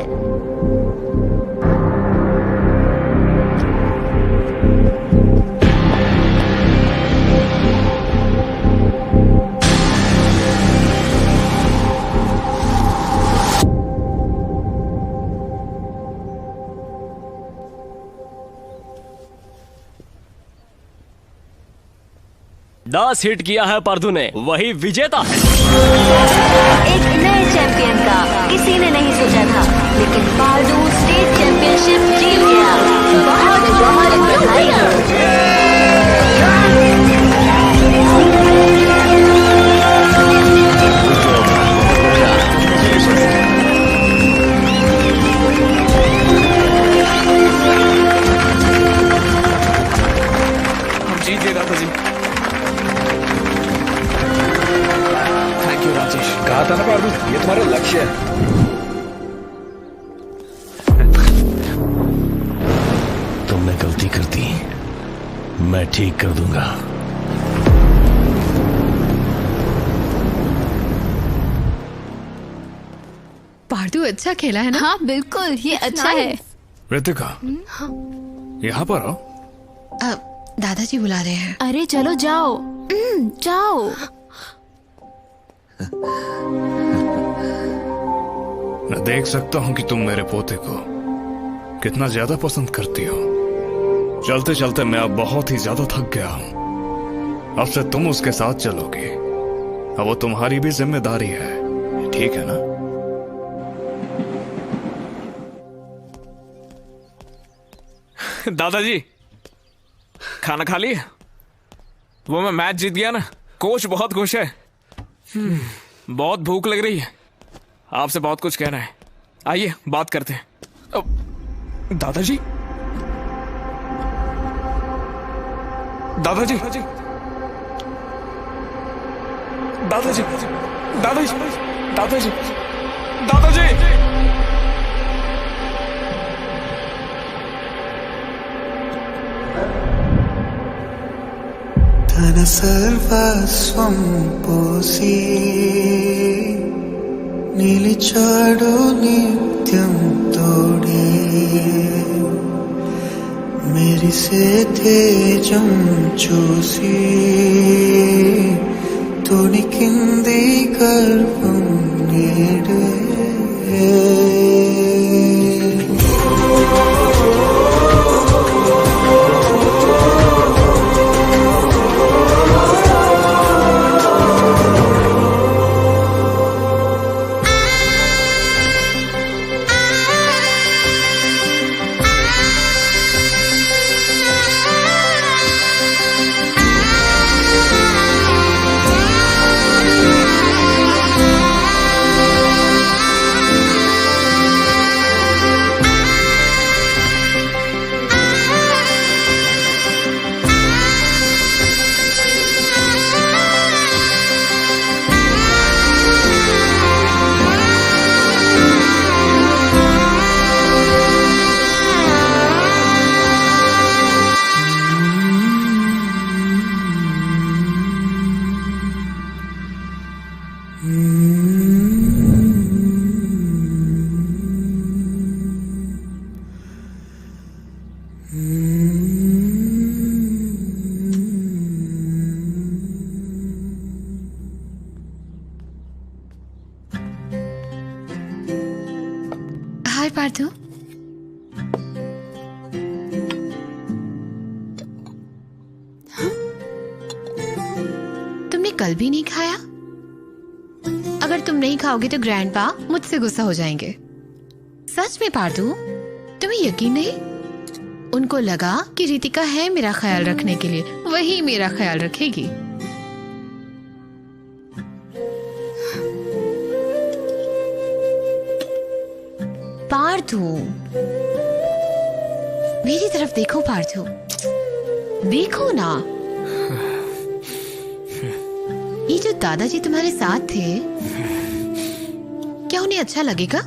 Speaker 1: दस हिट किया है पार्थू ने, वही विजेता है।
Speaker 8: एक नए चैंपियन का किसी ने नहीं सोचा था, लेकिन पार्थू स्टेट चैंपियनशिप जीत गया। बहुत बहुत बधाई हो।
Speaker 5: जीत गए दादाजी। राजेश,
Speaker 10: कहा था ना पार्थू, ये तुम्हारा लक्ष्य है।
Speaker 4: तुमने गलती कर दी, मैं ठीक कर दूंगा।
Speaker 3: पार्थू अच्छा खेला है ना?
Speaker 7: हाँ बिल्कुल, ये अच्छा है।
Speaker 2: रितिका, यहाँ पर आओ।
Speaker 3: दादाजी बुला रहे हैं।
Speaker 7: अरे चलो जाओ, जाओ।
Speaker 2: मैं देख सकता हूं कि तुम मेरे पोते को कितना ज्यादा पसंद करती हो। चलते चलते मैं अब बहुत ही ज्यादा थक गया हूं। अब से तुम उसके साथ चलोगी। अब वो तुम्हारी भी जिम्मेदारी है, ठीक है ना?
Speaker 5: दादाजी खाना खा लिया? वो मैं मैच जीत गया ना, कोच बहुत खुश है। बहुत भूख लग रही है, आपसे बहुत कुछ कहना है। आइए बात करते हैं। दादाजी दादाजी दादाजी दादाजी दादाजी दादाजी दादाजी
Speaker 14: तन सर्वस्वं पोषी నిలిచాడు నిత్యం తోడే మెరిసే తేజం చూసి తొణికింది గర్వం నేడే
Speaker 3: हाय पार्थू। तुमने कल भी नहीं खाया? अगर तुम नहीं खाओगे तो ग्रैंडपा मुझसे गुस्सा हो जाएंगे। सच में पार्थू, तुम्हें यकीन नहीं? उनको लगा कि रितिका है मेरा ख्याल रखने के लिए, वही मेरा ख्याल रखेगी। पार्थू, मेरी तरफ देखो पार्थू, देखो ना। ये जो दादाजी तुम्हारे साथ थे, क्या उन्हें अच्छा लगेगा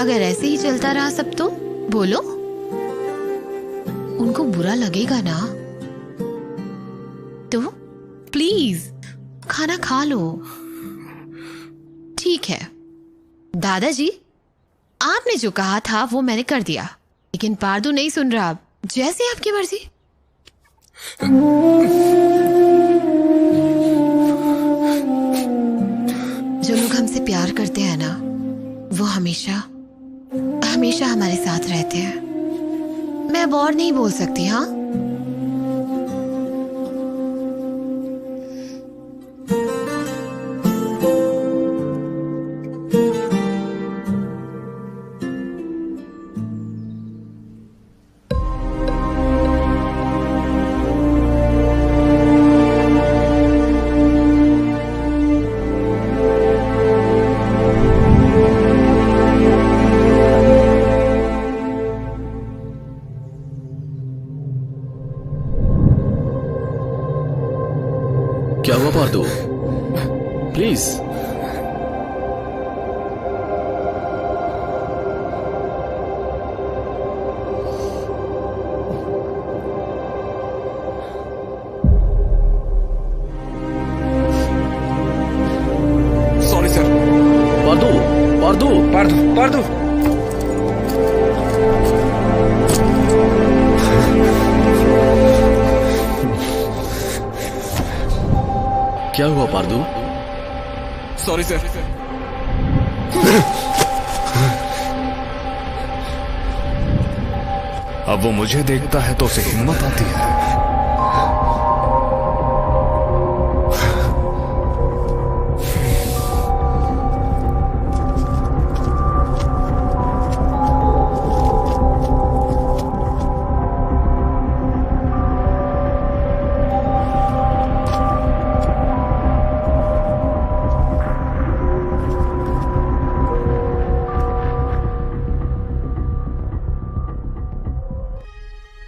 Speaker 3: अगर ऐसे ही चलता रहा सब? तो बोलो, उनको बुरा लगेगा ना? तो प्लीज खाना खा लो। ठीक है दादाजी, आपने जो कहा था वो मैंने कर दिया, लेकिन पार्थू नहीं सुन रहा। जैसे आपकी मर्जी। जो लोग हमसे प्यार करते हैं ना, वो हमेशा हमेशा हमारे साथ रहते हैं। मैं अब और नहीं बोल सकती। हाँ,
Speaker 13: क्या हुआ Parthu? Please.
Speaker 5: Sorry sir.
Speaker 13: Parthu Parthu
Speaker 10: Parthu Parthu,
Speaker 13: क्या हुआ पार्थू?
Speaker 5: Sorry sir.
Speaker 2: अब वो मुझे देखता है तो उसे हिम्मत आती है।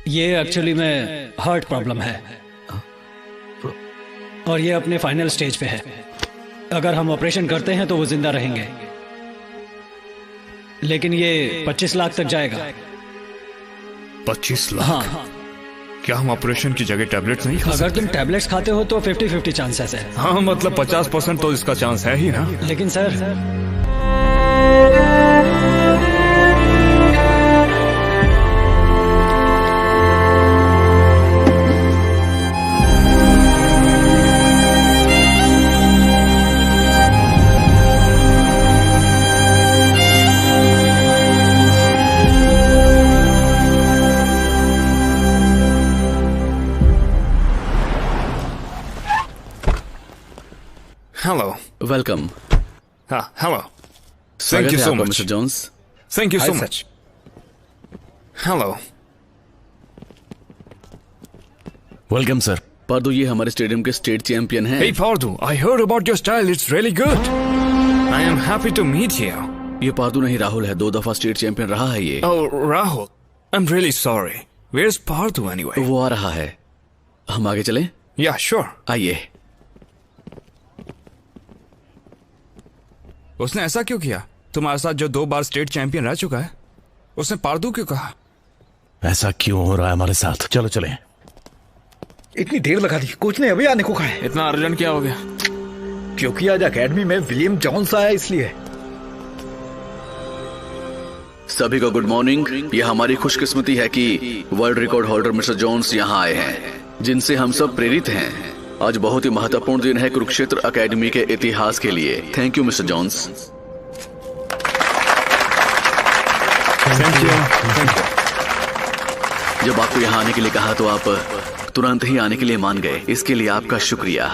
Speaker 9: ये एक्चुअली में हार्ट प्रॉब्लम है और ये अपने फाइनल स्टेज पे है। अगर हम ऑपरेशन करते हैं तो वो जिंदा रहेंगे, लेकिन ये 25 लाख तक जाएगा।
Speaker 2: 25 लाख?
Speaker 9: हाँ।
Speaker 2: क्या हम ऑपरेशन की जगह टैबलेट्स नहीं खा
Speaker 9: अगर तुम टैबलेट्स खाते हो तो 50-50 चांसेस है।
Speaker 2: हाँ, मतलब 50% तो इसका चांस है ही ना।
Speaker 9: लेकिन सर
Speaker 2: Hello.
Speaker 13: वेलकम।
Speaker 2: Hello.
Speaker 13: स्वागत
Speaker 2: Thank you
Speaker 13: है
Speaker 2: so
Speaker 13: आपका,
Speaker 2: much.
Speaker 13: Mister Jones.
Speaker 2: Thank you
Speaker 10: Hi,
Speaker 2: so
Speaker 10: sir.
Speaker 2: much. Hello.
Speaker 4: Welcome sir.
Speaker 13: Pardu ये हमारे स्टेडियम के स्टेट चैंपियन हैं।
Speaker 2: Hey Pardu, I heard about your style. It's really good. I am happy to meet you.
Speaker 13: ये पार्दू नहीं, राहुल है। 2 दफा state champion रहा है ये।
Speaker 2: Oh, Rahul. I'm really sorry. Where's Pardu anyway?
Speaker 13: वो आ रहा है। हम आगे चलें?
Speaker 2: Yeah, sure.
Speaker 13: आइए।
Speaker 2: उसने ऐसा क्यों किया? तुम्हारे साथ जो 2 बार स्टेट चैंपियन रह चुका है, उसने पार्दू क्यों कहा?
Speaker 4: ऐसा क्यों हो रहा है हमारे साथ? चलो चलें।
Speaker 10: इतनी देर लगा दी, कोच ने अभी आने को कहा है।
Speaker 5: इतना अर्जेंट क्या हो गया?
Speaker 10: क्योंकि आज एकेडमी में विलियम जॉन्स आया, इसलिए।
Speaker 13: सभी को गुड मॉर्निंग। यह हमारी खुशकिस्मती है कि world record holder Mr Jones यहाँ आए हैं, जिनसे हम सब प्रेरित हैं। आज बहुत ही महत्वपूर्ण दिन है कुरुक्षेत्र एकेडमी के इतिहास के लिए। Thank you Mr Jones.
Speaker 2: Thank you.
Speaker 13: जब आपको यहाँ आने के लिए कहा तो आप तुरंत ही आने के लिए मान गए, इसके लिए आपका शुक्रिया।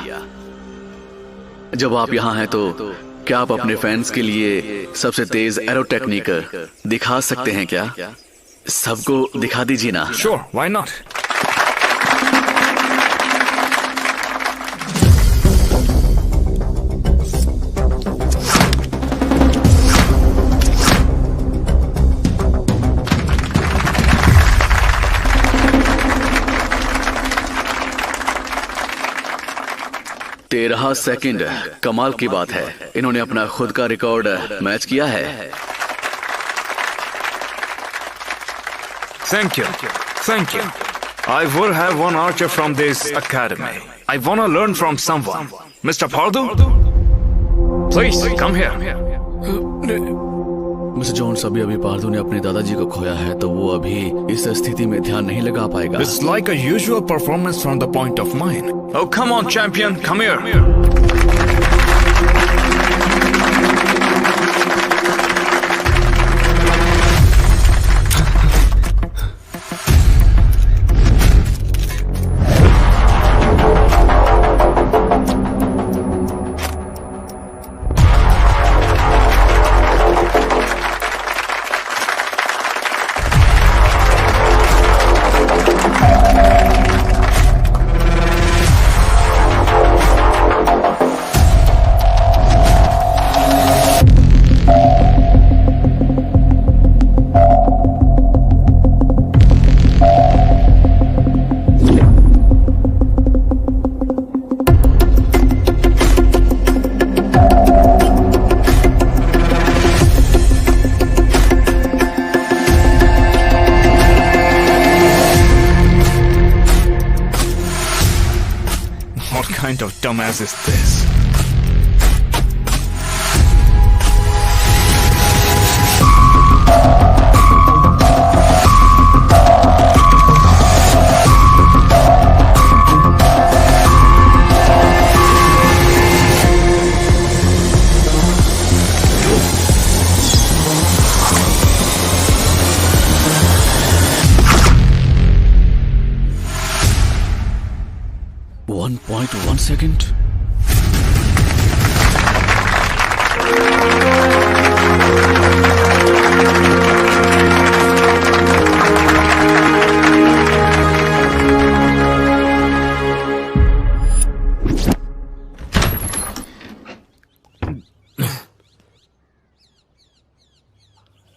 Speaker 13: जब आप यहाँ हैं तो क्या आप अपने फैंस के लिए सबसे तेज एरो टेक्निक दिखा सकते हैं क्या? सबको दिखा दीजिए ना।
Speaker 2: Sure, why not?
Speaker 13: तेरह सेकंड, कमाल की बात है। इन्होंने अपना खुद का रिकॉर्ड मैच किया है।
Speaker 2: Thank you. Thank you. I would have one archer from this academy. I want to learn from someone. Mr. Pardu? Please, come here.
Speaker 13: Mr Jones, अभी अभी पार्दू ने अपने दादाजी को खोया है, तो वो अभी इस स्थिति में ध्यान नहीं लगा पाएगा।
Speaker 2: It's like a usual performance from the point of mine. Oh, come on, champion. Come here. What kind of dumbass is this?
Speaker 13: 1.1 second.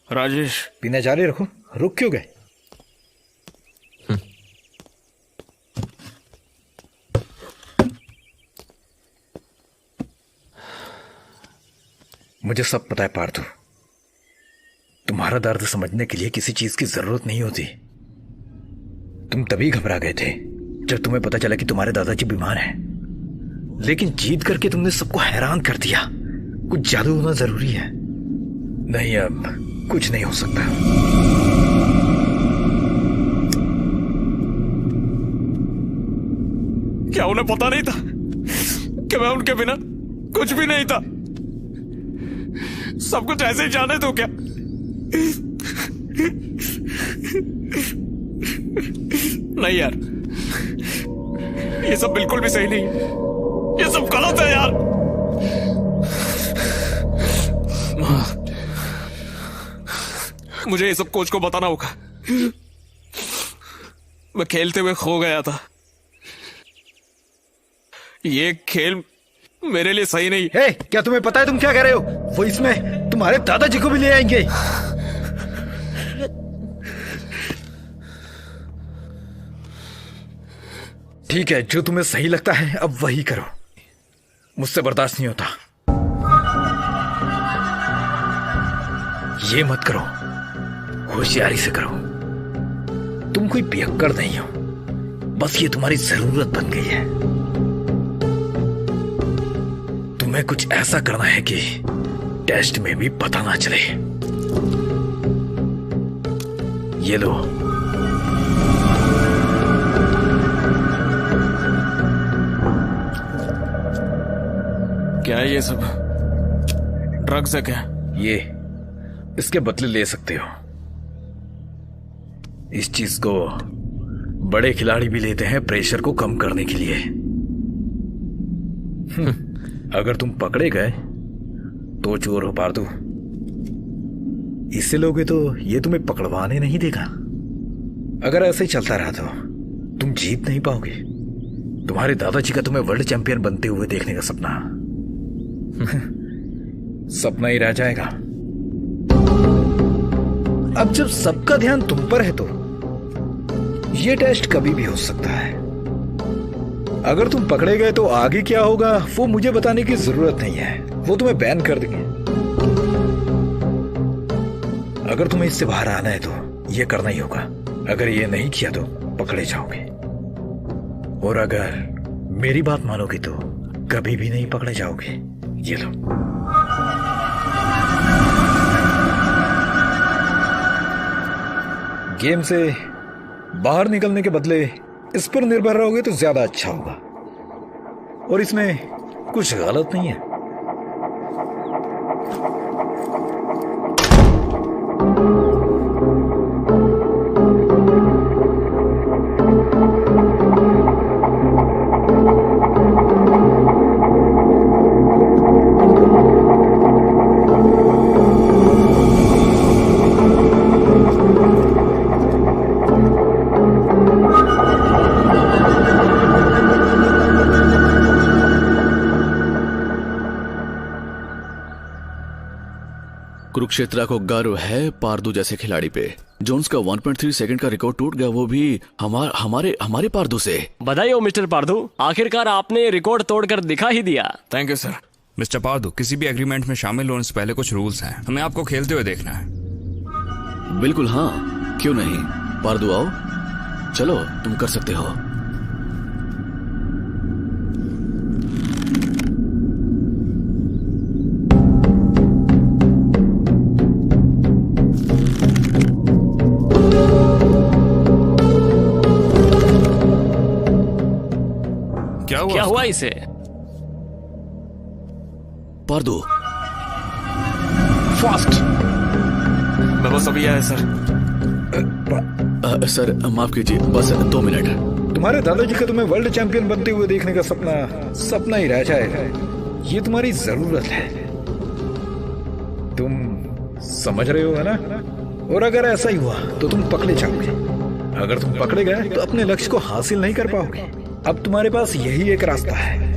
Speaker 5: Rajesh,
Speaker 10: पीना जारी रखो, रुक क्यों गए? मुझे सब पता है पार्थू, तुम्हारा दर्द समझने के लिए किसी चीज की जरूरत नहीं होती। तुम तभी घबरा गए थे जब तुम्हें पता चला कि तुम्हारे दादाजी बीमार हैं, लेकिन जीत करके तुमने सबको हैरान कर दिया। कुछ जादू होना जरूरी है। नहीं, अब कुछ नहीं हो सकता।
Speaker 5: क्या उन्हें पता नहीं था कि मैं उनके बिना कुछ भी नहीं था? सब कुछ ऐसे ही जाने दो क्या? नहीं यार, ये सब बिल्कुल भी सही नहीं है। ये सब गलत है यार। मुझे ये सब कोच को बताना होगा। मैं खेलते हुए खो गया था। ये खेल मेरे लिए सही नहीं।
Speaker 10: हे, क्या तुम्हें पता है तुम क्या कह रहे हो? वो इसमें तुम्हारे दादाजी को भी ले आएंगे। ठीक है, जो तुम्हें सही लगता है अब वही करो। मुझसे बर्दाश्त नहीं होता। ये मत करो, होशियारी से करो। तुम कोई पियक्कड़ नहीं हो, बस ये तुम्हारी जरूरत बन गई है। तुम्हें कुछ ऐसा करना है कि टेस्ट में भी पता ना चले। ये लो।
Speaker 5: क्या है ये सब? ड्रग्स है क्या?
Speaker 10: ये इसके बदले ले सकते हो। इस चीज को बड़े खिलाड़ी भी लेते हैं प्रेशर को कम करने के लिए। अगर तुम पकड़े गए तो चोर हो पार्थू। इससे लोगे तो ये तुम्हें पकड़वाने नहीं देगा। अगर ऐसे ही चलता रहा तो तुम जीत नहीं पाओगे। तुम्हारे दादाजी का तुम्हें वर्ल्ड चैंपियन बनते हुए देखने का सपना सपना ही रह जाएगा। अब जब सबका ध्यान तुम पर है तो ये टेस्ट कभी भी हो सकता है। अगर तुम पकड़े गए तो आगे क्या होगा वो मुझे बताने की जरूरत नहीं है। वो तुम्हें बैन कर देंगे। अगर तुम्हें इससे बाहर आना है तो ये करना ही होगा। अगर ये नहीं किया तो पकड़े जाओगे, और अगर मेरी बात मानोगे तो कभी भी नहीं पकड़े जाओगे। ये लो। गेम से बाहर निकलने के बदले इस पर निर्भर रहोगे तो ज्यादा अच्छा होगा, और इसमें कुछ गलत नहीं है।
Speaker 13: कुरुक्षेत्रा को गर्व है पारदू जैसे खिलाड़ी पे। जोन्स का 1.3 सेकंड का रिकॉर्ड टूट गया, वो भी हमारे पारदू से।
Speaker 1: बधाई हो मिस्टर पारदू, आखिरकार आपने रिकॉर्ड तोड़कर दिखा ही दिया।
Speaker 5: Thank you sir.
Speaker 6: मिस्टर पारदू, किसी भी एग्रीमेंट में शामिल होने से पहले कुछ रूल्स हैं। हमें आपको खेलते हुए देखना है।
Speaker 13: बिल्कुल हाँ, क्यों नहीं। पारदू आओ, चलो तुम कर सकते हो।
Speaker 1: क्या हुआ इसे?
Speaker 13: पारदू
Speaker 10: फास्ट।
Speaker 5: मैं बस अभी आया सर।
Speaker 13: सर माफ कीजिए, बस 2 मिनट।
Speaker 10: तुम्हारे दादाजी का तुम्हें वर्ल्ड चैंपियन बनते हुए देखने का सपना ही रह जाएगा। ये तुम्हारी जरूरत है, तुम समझ रहे हो, है ना? और अगर ऐसा ही हुआ तो तुम पकड़े जाओगे। अगर तुम पकड़े गए तो अपने लक्ष्य को हासिल नहीं कर पाओगे। अब तुम्हारे पास यही एक रास्ता है।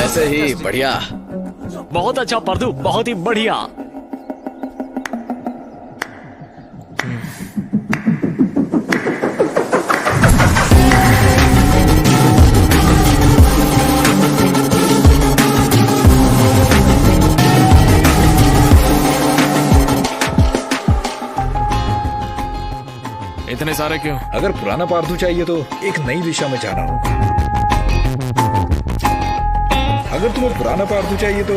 Speaker 13: ऐसे ही बढ़िया।
Speaker 1: बहुत अच्छा पार्थू, बहुत ही बढ़िया।
Speaker 5: इतने सारे क्यों?
Speaker 10: अगर पुराना पार्थू चाहिए तो एक नई दिशा में जाना होगा। अगर तुम्हें पुराना पार्थू चाहिए तो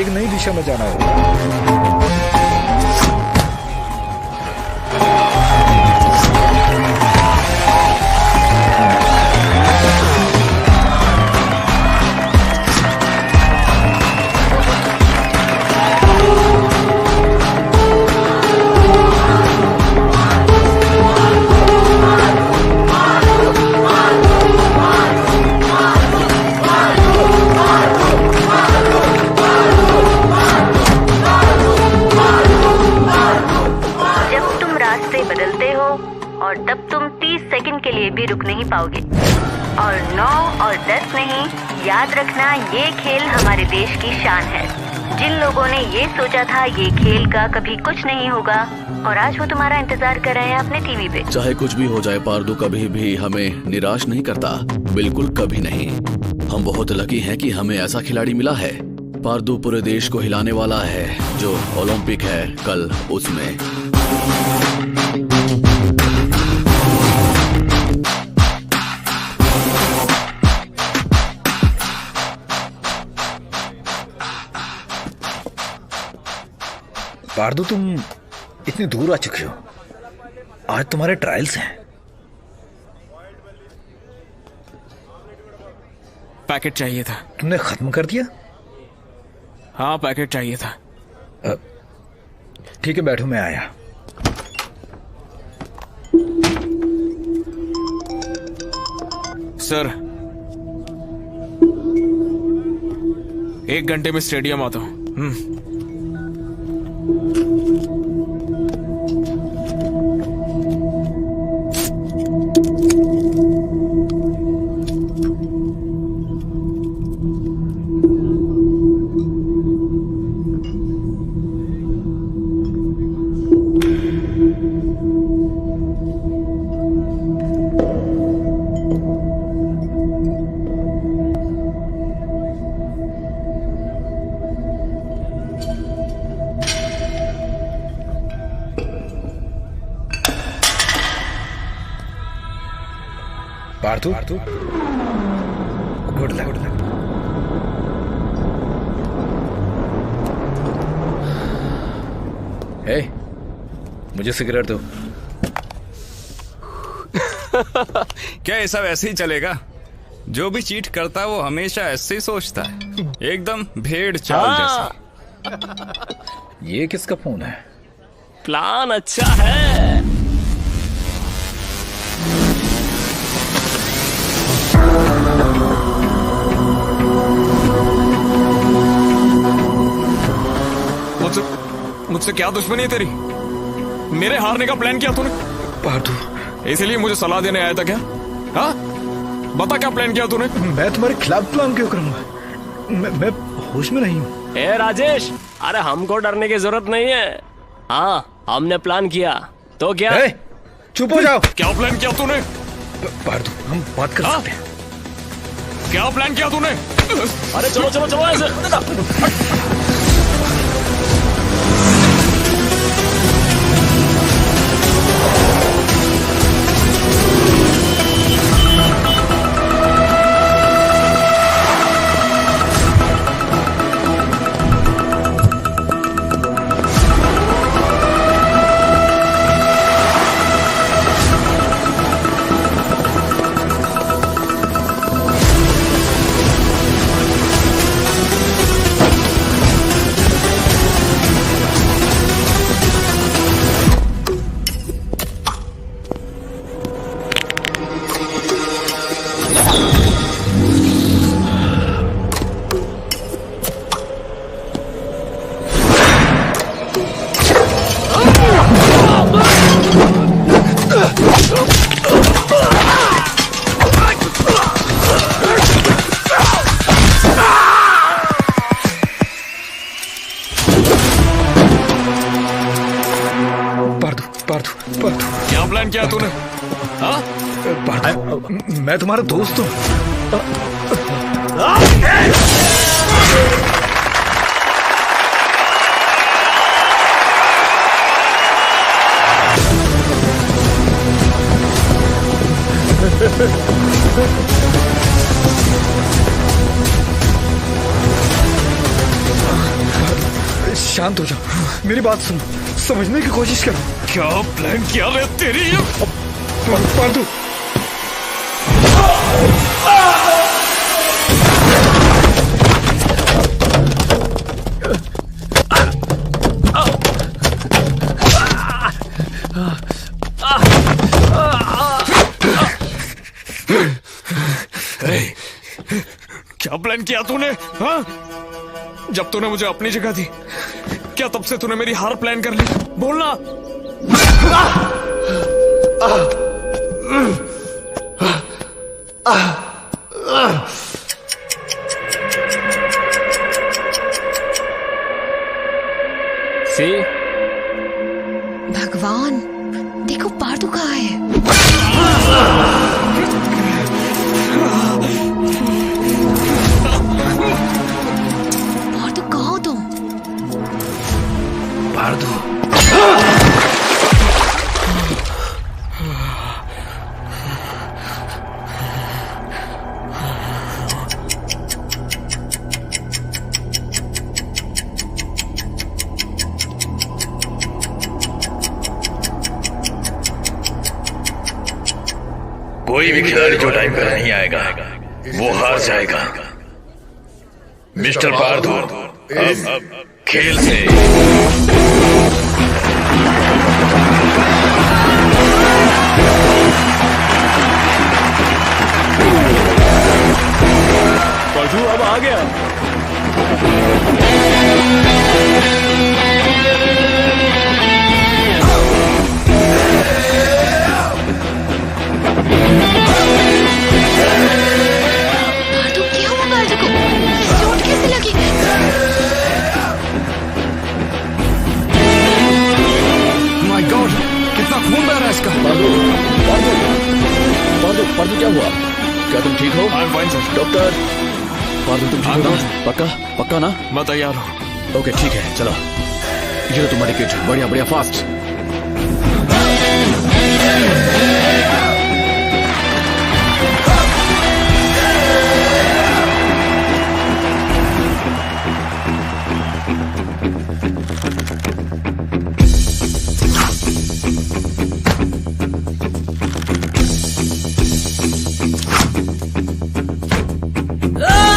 Speaker 10: एक नई दिशा में जाना होगा।
Speaker 8: और तब तुम 30 सेकंड के लिए भी रुक नहीं पाओगे। और 9 और 10 नहीं, याद रखना ये खेल हमारे देश की शान है। जिन लोगों ने ये सोचा था ये खेल का कभी कुछ नहीं होगा, और आज वो तुम्हारा इंतजार कर रहे हैं अपने टीवी पे।
Speaker 13: चाहे कुछ भी हो जाए, पार्थू कभी भी हमें निराश नहीं करता, बिल्कुल कभी नहीं। हम बहुत लकी हैं कि हमें ऐसा खिलाड़ी मिला है। पार्थू पूरे देश को हिलाने वाला है। जो ओलंपिक है कल, उसमें
Speaker 10: पार्थू तुम इतने दूर आ चुके हो। आज तुम्हारे ट्रायल्स हैं।
Speaker 5: पैकेट चाहिए था।
Speaker 10: तुमने खत्म कर दिया?
Speaker 5: हाँ, पैकेट चाहिए था।
Speaker 10: ठीक है, बैठो, मैं आया।
Speaker 5: सर, 1 घंटे में स्टेडियम आता हूँ।
Speaker 10: Parthu, good luck. हे, मुझे सिगरेट दो।
Speaker 6: क्या ये सब ऐसे ही चलेगा? जो भी चीट करता है वो हमेशा ऐसे ही सोचता है, एकदम भेड़ चाल जैसा।
Speaker 10: ये किसका फोन है?
Speaker 1: प्लान अच्छा है।
Speaker 5: मुझसे क्या दुश्मनी है तेरी? मेरे हारने का प्लान किया तूने?
Speaker 10: पार्थू,
Speaker 5: इसीलिए मुझे सलाह देने आया था क्या? हाँ, बता क्या प्लान किया तूने?
Speaker 10: मैं तुम्हारे खिलाफ प्लान क्यों करूंगा? मैं होश में नहीं हूँ।
Speaker 1: ए राजेश, अरे हमको डरने की जरूरत नहीं है। हाँ, हमने प्लान किया तो क्या?
Speaker 10: चुप हो जाओ।
Speaker 5: क्या प्लान किया तूने?
Speaker 10: पार्थू, हम बात कर सकते हैं।
Speaker 5: क्या प्लान किया तूने?
Speaker 1: अरे चलो चलो चलो ऐसे।
Speaker 5: क्या प्लान किया तूने? हाँ?
Speaker 10: मैं तुम्हारा दोस्त हूँ। शांत हो जाओ, मेरी बात सुनो, समझने की कोशिश करो।
Speaker 5: क्या प्लान किया रे तेरी?
Speaker 10: पार्थू,
Speaker 5: क्या प्लान किया तूने? हाँ? जब तूने मुझे अपनी जगह दी, क्या तब से तूने मेरी हार प्लान कर ली? बोलना।
Speaker 1: सी,
Speaker 3: भगवान, देखो पार्थू कहाँ है? पार्थू कहाँ हो तुम?
Speaker 10: पार्थू,
Speaker 15: कोई भी खिलाड़ी जो टाइम पर नहीं आएगा वो हार जाएगा। मिस्टर पार्थू, अब खेल से
Speaker 1: पार्थू अब आ गया।
Speaker 3: पार्थू क्या हुआ? पार्थू को चोट कैसे लगी?
Speaker 2: माय गॉड, कितना खून बह रहा है इसका।
Speaker 13: पार्थू क्या हुआ? क्या तुम ठीक हो? डॉक्टर, पार्थू तुम ठीक हो? पक्का पक्का ना?
Speaker 5: मैं तैयार हूँ।
Speaker 13: ओके ठीक है, चलो ये लो तुम्हारी किट। बढ़िया बढ़िया, फास्ट।
Speaker 14: Ah!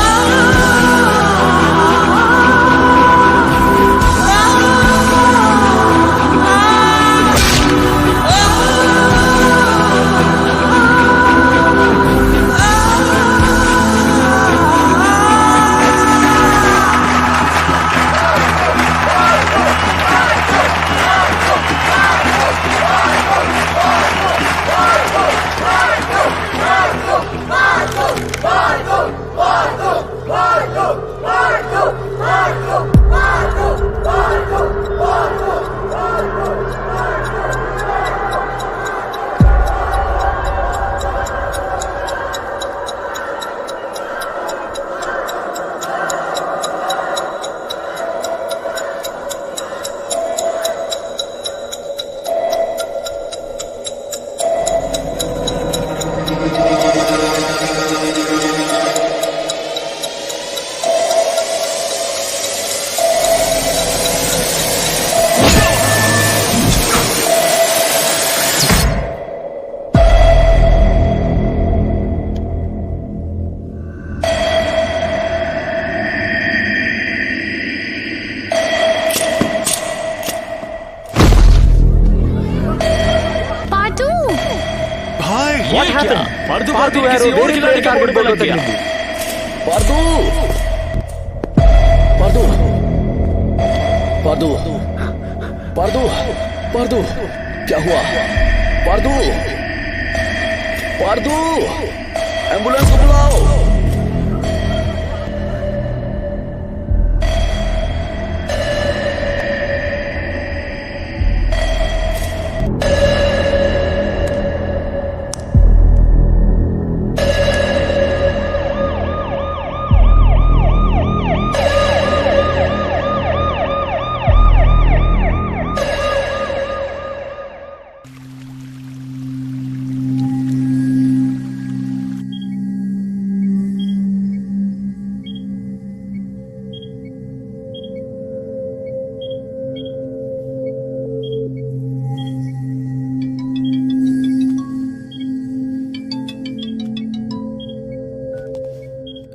Speaker 1: What happened? पार्दू पार्दू किसी और खिलाड़ी का बॉडी पे लग गया।
Speaker 13: पार्दू पार्दू पार्दू पार्दू पार्दू क्या हुआ? पार्दू पार्दू एम्बुलेंस को बुलाओ।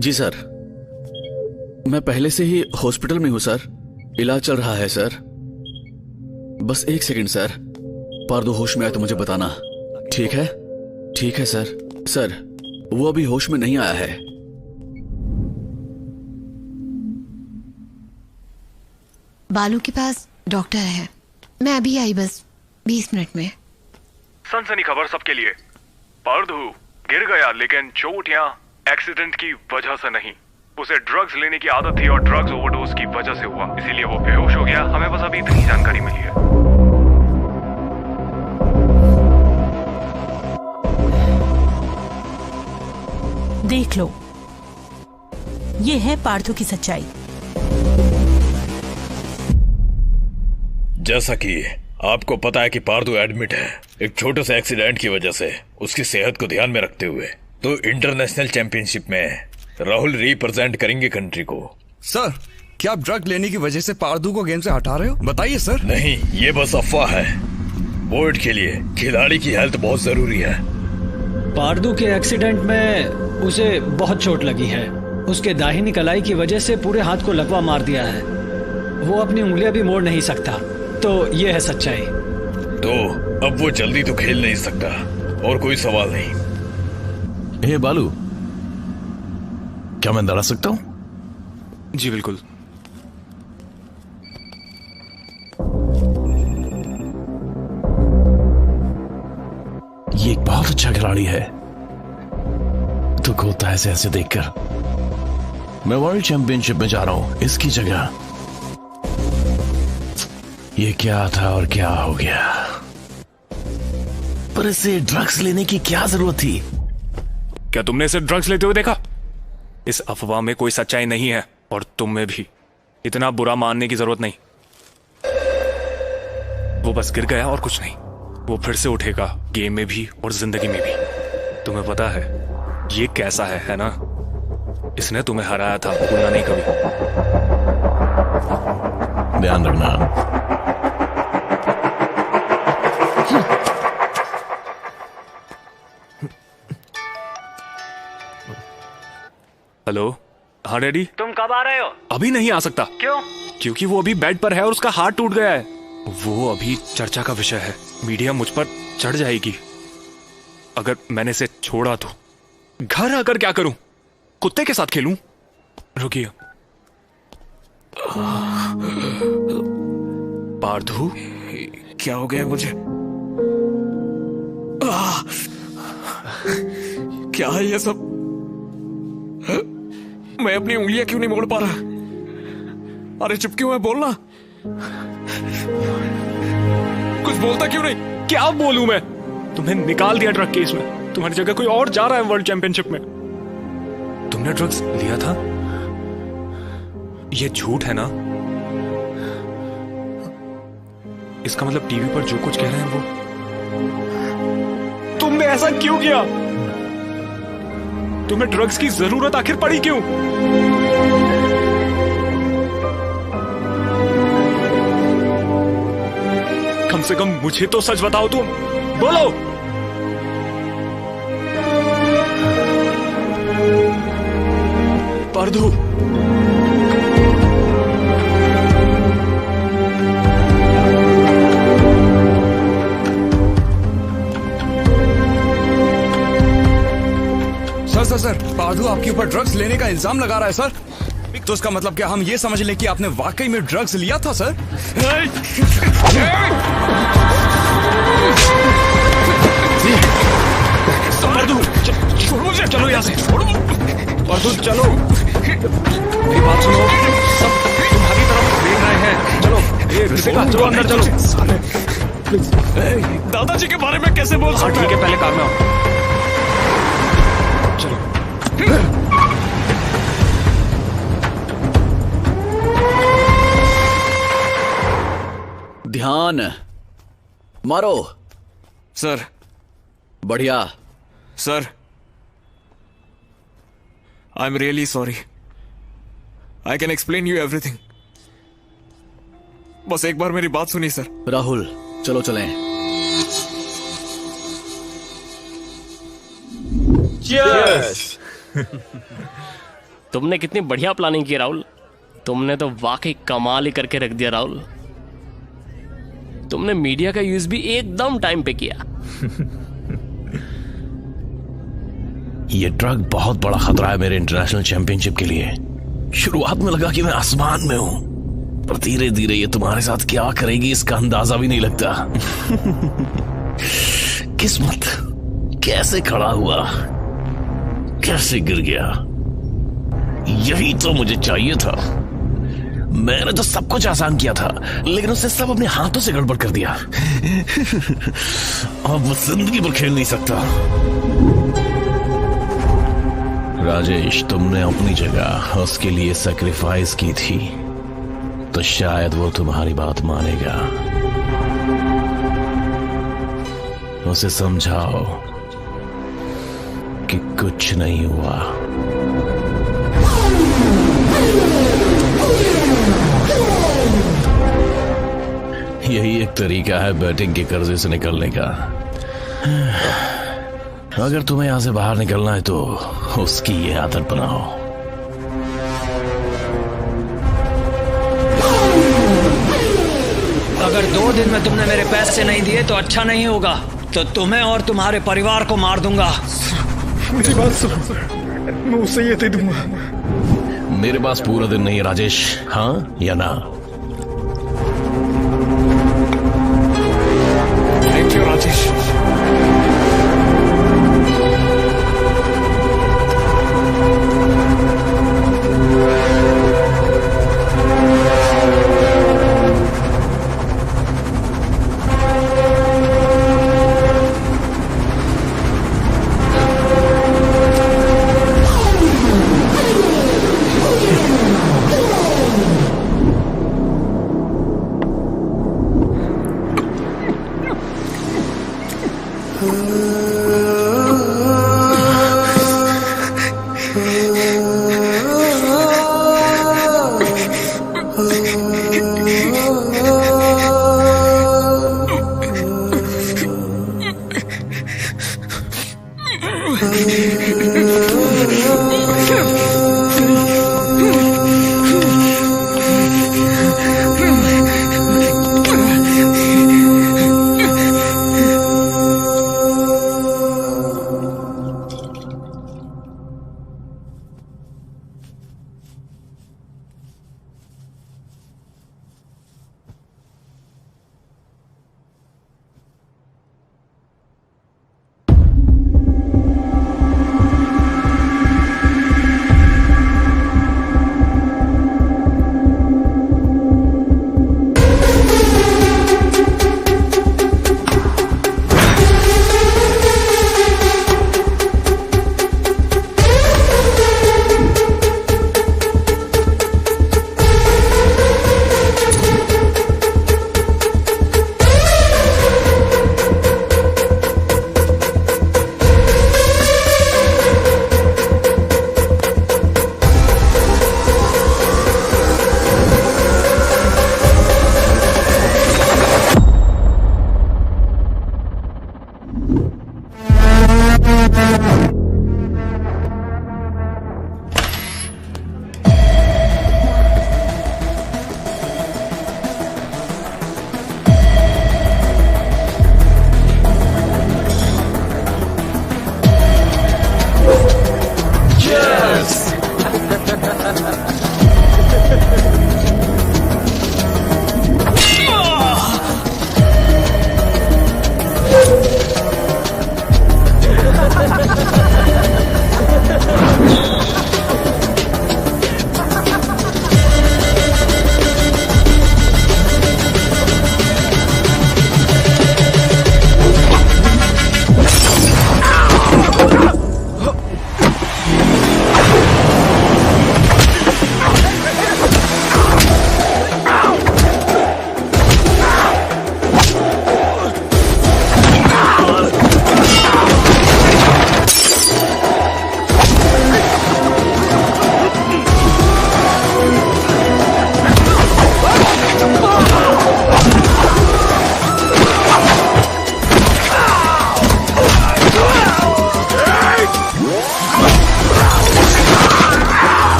Speaker 13: जी सर, मैं पहले से ही हॉस्पिटल में हूं सर। इलाज चल रहा है सर। बस 1 सेकंड सर। पार्दू होश में आए तो मुझे बताना। ठीक है? ठीक है सर। सर, वो अभी होश में नहीं आया है।
Speaker 3: बालू के पास डॉक्टर है। मैं अभी आई, बस 20 मिनट में।
Speaker 6: सनसनी खबर सबके लिए। पार्दू गिर गया, लेकिन चोट या एक्सीडेंट की वजह से नहीं। उसे ड्रग्स लेने की आदत थी और ड्रग्स ओवरडोज की वजह से हुआ, इसीलिए वो बेहोश हो गया। हमें बस अभी इतनी जानकारी मिली है।
Speaker 12: देख लो, ये है पार्थू की सच्चाई।
Speaker 10: जैसा कि आपको पता है कि पार्थू एडमिट है एक छोटे से एक्सीडेंट की वजह से। उसकी सेहत को ध्यान में रखते हुए तो इंटरनेशनल चैंपियनशिप में राहुल रिप्रेजेंट करेंगे कंट्री को।
Speaker 16: सर, क्या आप ड्रग लेने की वजह से पार्थू को गेम से हटा रहे हो? बताइए सर।
Speaker 10: नहीं, ये बस अफवाह है। बोर्ड के लिए खिलाड़ी की हेल्थ बहुत जरूरी है।
Speaker 9: पार्थू के एक्सीडेंट में उसे बहुत चोट लगी है। उसके दाहिनी कलाई की वजह से पूरे हाथ को लकवा मार दिया है। वो अपनी उंगलियां भी मोड़ नहीं सकता। तो ये है सच्चाई।
Speaker 10: तो अब वो जल्दी तो खेल नहीं सकता और कोई सवाल नहीं।
Speaker 4: हे बालू, क्या मैं अंदर आ सकता हूं?
Speaker 6: जी बिल्कुल।
Speaker 4: ये एक बहुत अच्छा खिलाड़ी है। दुख होता है ऐसे ऐसे देखकर। मैं वर्ल्ड चैंपियनशिप में जा रहा हूं इसकी जगह। ये क्या था और क्या हो गया? पर इसे ड्रग्स लेने की क्या जरूरत थी?
Speaker 6: क्या तुमने इसे ड्रग्स लेते हुए देखा? इस अफवाह में कोई सच्चाई नहीं है और तुम में भी। इतना बुरा मानने की जरूरत नहीं। वो बस गिर गया और कुछ नहीं। वो फिर से उठेगा, गेम में भी और जिंदगी में भी। तुम्हें पता है ये कैसा है ना? इसने तुम्हें हराया था, भूलना नहीं कभी।
Speaker 4: ध्यान रखना।
Speaker 6: हेलो, हाँ डैडी।
Speaker 9: तुम कब आ रहे हो?
Speaker 6: अभी नहीं आ सकता।
Speaker 9: क्यों?
Speaker 6: क्योंकि वो अभी बेड पर है और उसका हाथ टूट गया है। वो अभी चर्चा का विषय है। मीडिया मुझ पर चढ़ जाएगी अगर मैंने इसे छोड़ा तो। घर आकर क्या करूं? कुत्ते के साथ खेलूं? रुकिए। पार्थू, क्या हो गया मुझे? क्या है ये सब? मैं अपनी उंगलियां क्यों नहीं मोड़ पा रहा? अरे चुप क्यों है? बोलना। कुछ बोलता क्यों नहीं? क्या बोलूं मैं? तुम्हें निकाल दिया ड्रग केस में। तुम्हारी जगह कोई और जा रहा है वर्ल्ड चैंपियनशिप में। तुमने ड्रग्स लिया था? ये झूठ है ना? इसका मतलब टीवी पर जो कुछ कह रहे हैं वो। तुमने ऐसा क्यों किया? तुम्हें ड्रग्स की जरूरत आखिर पड़ी क्यों? कम से कम मुझे तो सच बताओ तुम। बोलो। पार्थू,
Speaker 16: पार्दू आपके ऊपर ड्रग्स लेने का इल्जाम लगा रहा है सर। तो इसका मतलब क्या हम ये समझ लें कि आपने वाकई में ड्रग्स लिया था सर?
Speaker 2: पार्दू छोड़ो मुझे, चलो यहाँ से, छोड़ो पार्दू, चलो मेरी बात सुनो, सब तुम्हारी तरफ देख रहे हैं। चलो ये कृतिका, चलो अंदर चलो।
Speaker 5: दादाजी के बारे में कैसे बोल सकते?
Speaker 2: ठीक है, पहले कार में आओ। चलो
Speaker 13: ध्यान मारो
Speaker 5: सर।
Speaker 13: बढ़िया
Speaker 5: sir, I am really sorry. I can explain you everything. बस एक बार मेरी बात सुनिए सर।
Speaker 13: राहुल चलो चलें।
Speaker 1: Cheers! तुमने कितनी बढ़िया प्लानिंग की राहुल। तुमने तो वाकई कमाल ही करके रख दिया राहुल। तुमने मीडिया का यूज भी एकदम टाइम पे किया।
Speaker 4: ये ड्रग बहुत बड़ा खतरा है मेरे इंटरनेशनल चैंपियनशिप के लिए। शुरुआत में लगा कि मैं आसमान में हूं, पर धीरे धीरे ये तुम्हारे साथ क्या करेगी इसका अंदाजा भी नहीं लगता। किस्मत कैसे खड़ा हुआ, कैसे गिर गया, यही तो मुझे चाहिए था। मैंने तो सब कुछ आसान किया था, लेकिन उसने सब अपने हाथों से गड़बड़ कर दिया। अब वो जिंदगी पर खेल नहीं सकता। राजेश, तुमने अपनी जगह उसके लिए सैक्रिफाइस की थी, तो शायद वो तुम्हारी बात मानेगा। उसे समझाओ कि कुछ नहीं हुआ। यही एक तरीका है बैटिंग के कर्जे से निकलने का। अगर तुम्हें यहां से बाहर निकलना है तो उसकी ये आदत बनाओ।
Speaker 9: अगर 2 दिन में तुमने मेरे पैसे नहीं दिए तो अच्छा नहीं होगा, तो तुम्हें और तुम्हारे परिवार को मार दूंगा।
Speaker 2: मेरी बात सुनो, मैं उसे ये दे दूंगा।
Speaker 4: मेरे पास पूरा दिन नहीं है राजेश, हाँ या ना?
Speaker 5: Thank you Rajesh.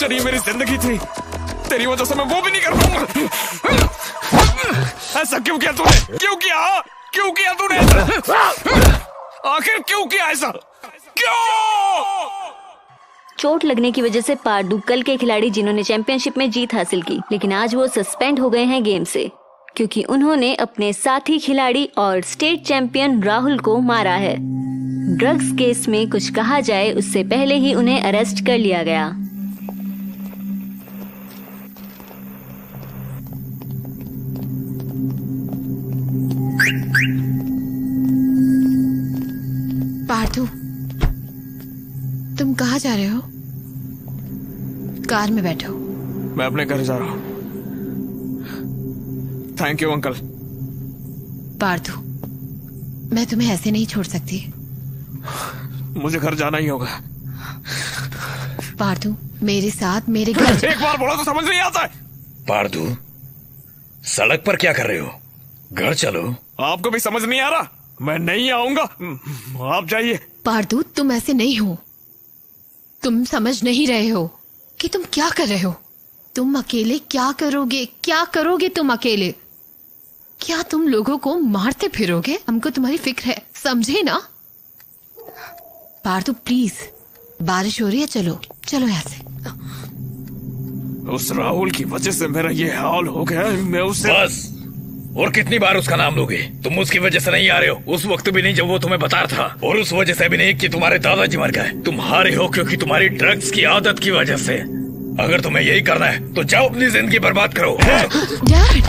Speaker 5: फ्यूचर ही मेरी जिंदगी थी, तेरी वजह से मैं वो भी नहीं कर पाऊंगा। ऐसा क्यों किया तूने? क्यों किया? क्यों किया तूने ऐसा? आखिर क्यों किया ऐसा? क्यों?
Speaker 8: चोट लगने की वजह से पार्दू कल के खिलाड़ी जिन्होंने चैंपियनशिप में जीत हासिल की, लेकिन आज वो सस्पेंड हो गए हैं गेम से क्योंकि उन्होंने अपने साथी खिलाड़ी और स्टेट चैंपियन राहुल को मारा है। ड्रग्स केस में कुछ कहा जाए उससे पहले ही उन्हें अरेस्ट कर लिया गया।
Speaker 3: पार्थू, तुम कहाँ जा रहे हो? कार में बैठो।
Speaker 5: मैं अपने घर जा रहा हूँ। Thank you uncle.
Speaker 3: पार्थू, मैं तुम्हें ऐसे नहीं छोड़ सकती।
Speaker 5: मुझे घर जाना ही होगा।
Speaker 3: पार्थू, मेरे साथ मेरे घर
Speaker 5: एक बार बोला तो समझ नहीं आता है।
Speaker 10: पार्थू, सड़क पर क्या कर रहे हो? घर चलो।
Speaker 5: आपको भी समझ नहीं आ रहा? मैं नहीं आऊंगा, आप जाइए।
Speaker 3: पार्थू, तुम ऐसे नहीं हो। तुम समझ नहीं रहे हो कि तुम क्या कर रहे हो। तुम अकेले क्या करोगे? क्या करोगे तुम अकेले? क्या तुम लोगों को मारते फिरोगे? हमको तुम्हारी फिक्र है, समझे ना? पार्थू प्लीज, बारिश हो रही है, चलो चलो यहाँ से।
Speaker 5: उस राहुल की वजह से मेरा ये हाल हो गया। मैं उसे
Speaker 10: बस, और कितनी बार उसका नाम लोगे? तुम उसकी वजह से नहीं आ रहे हो, उस वक्त भी नहीं जब वो तुम्हें बता रहा था, और उस वजह से भी नहीं कि तुम्हारे दादाजी मर गए। तुम हारे हो क्योंकि तुम्हारी ड्रग्स की आदत की वजह से। अगर तुम्हें यही करना है तो जाओ अपनी जिंदगी बर्बाद करो।
Speaker 3: डैड,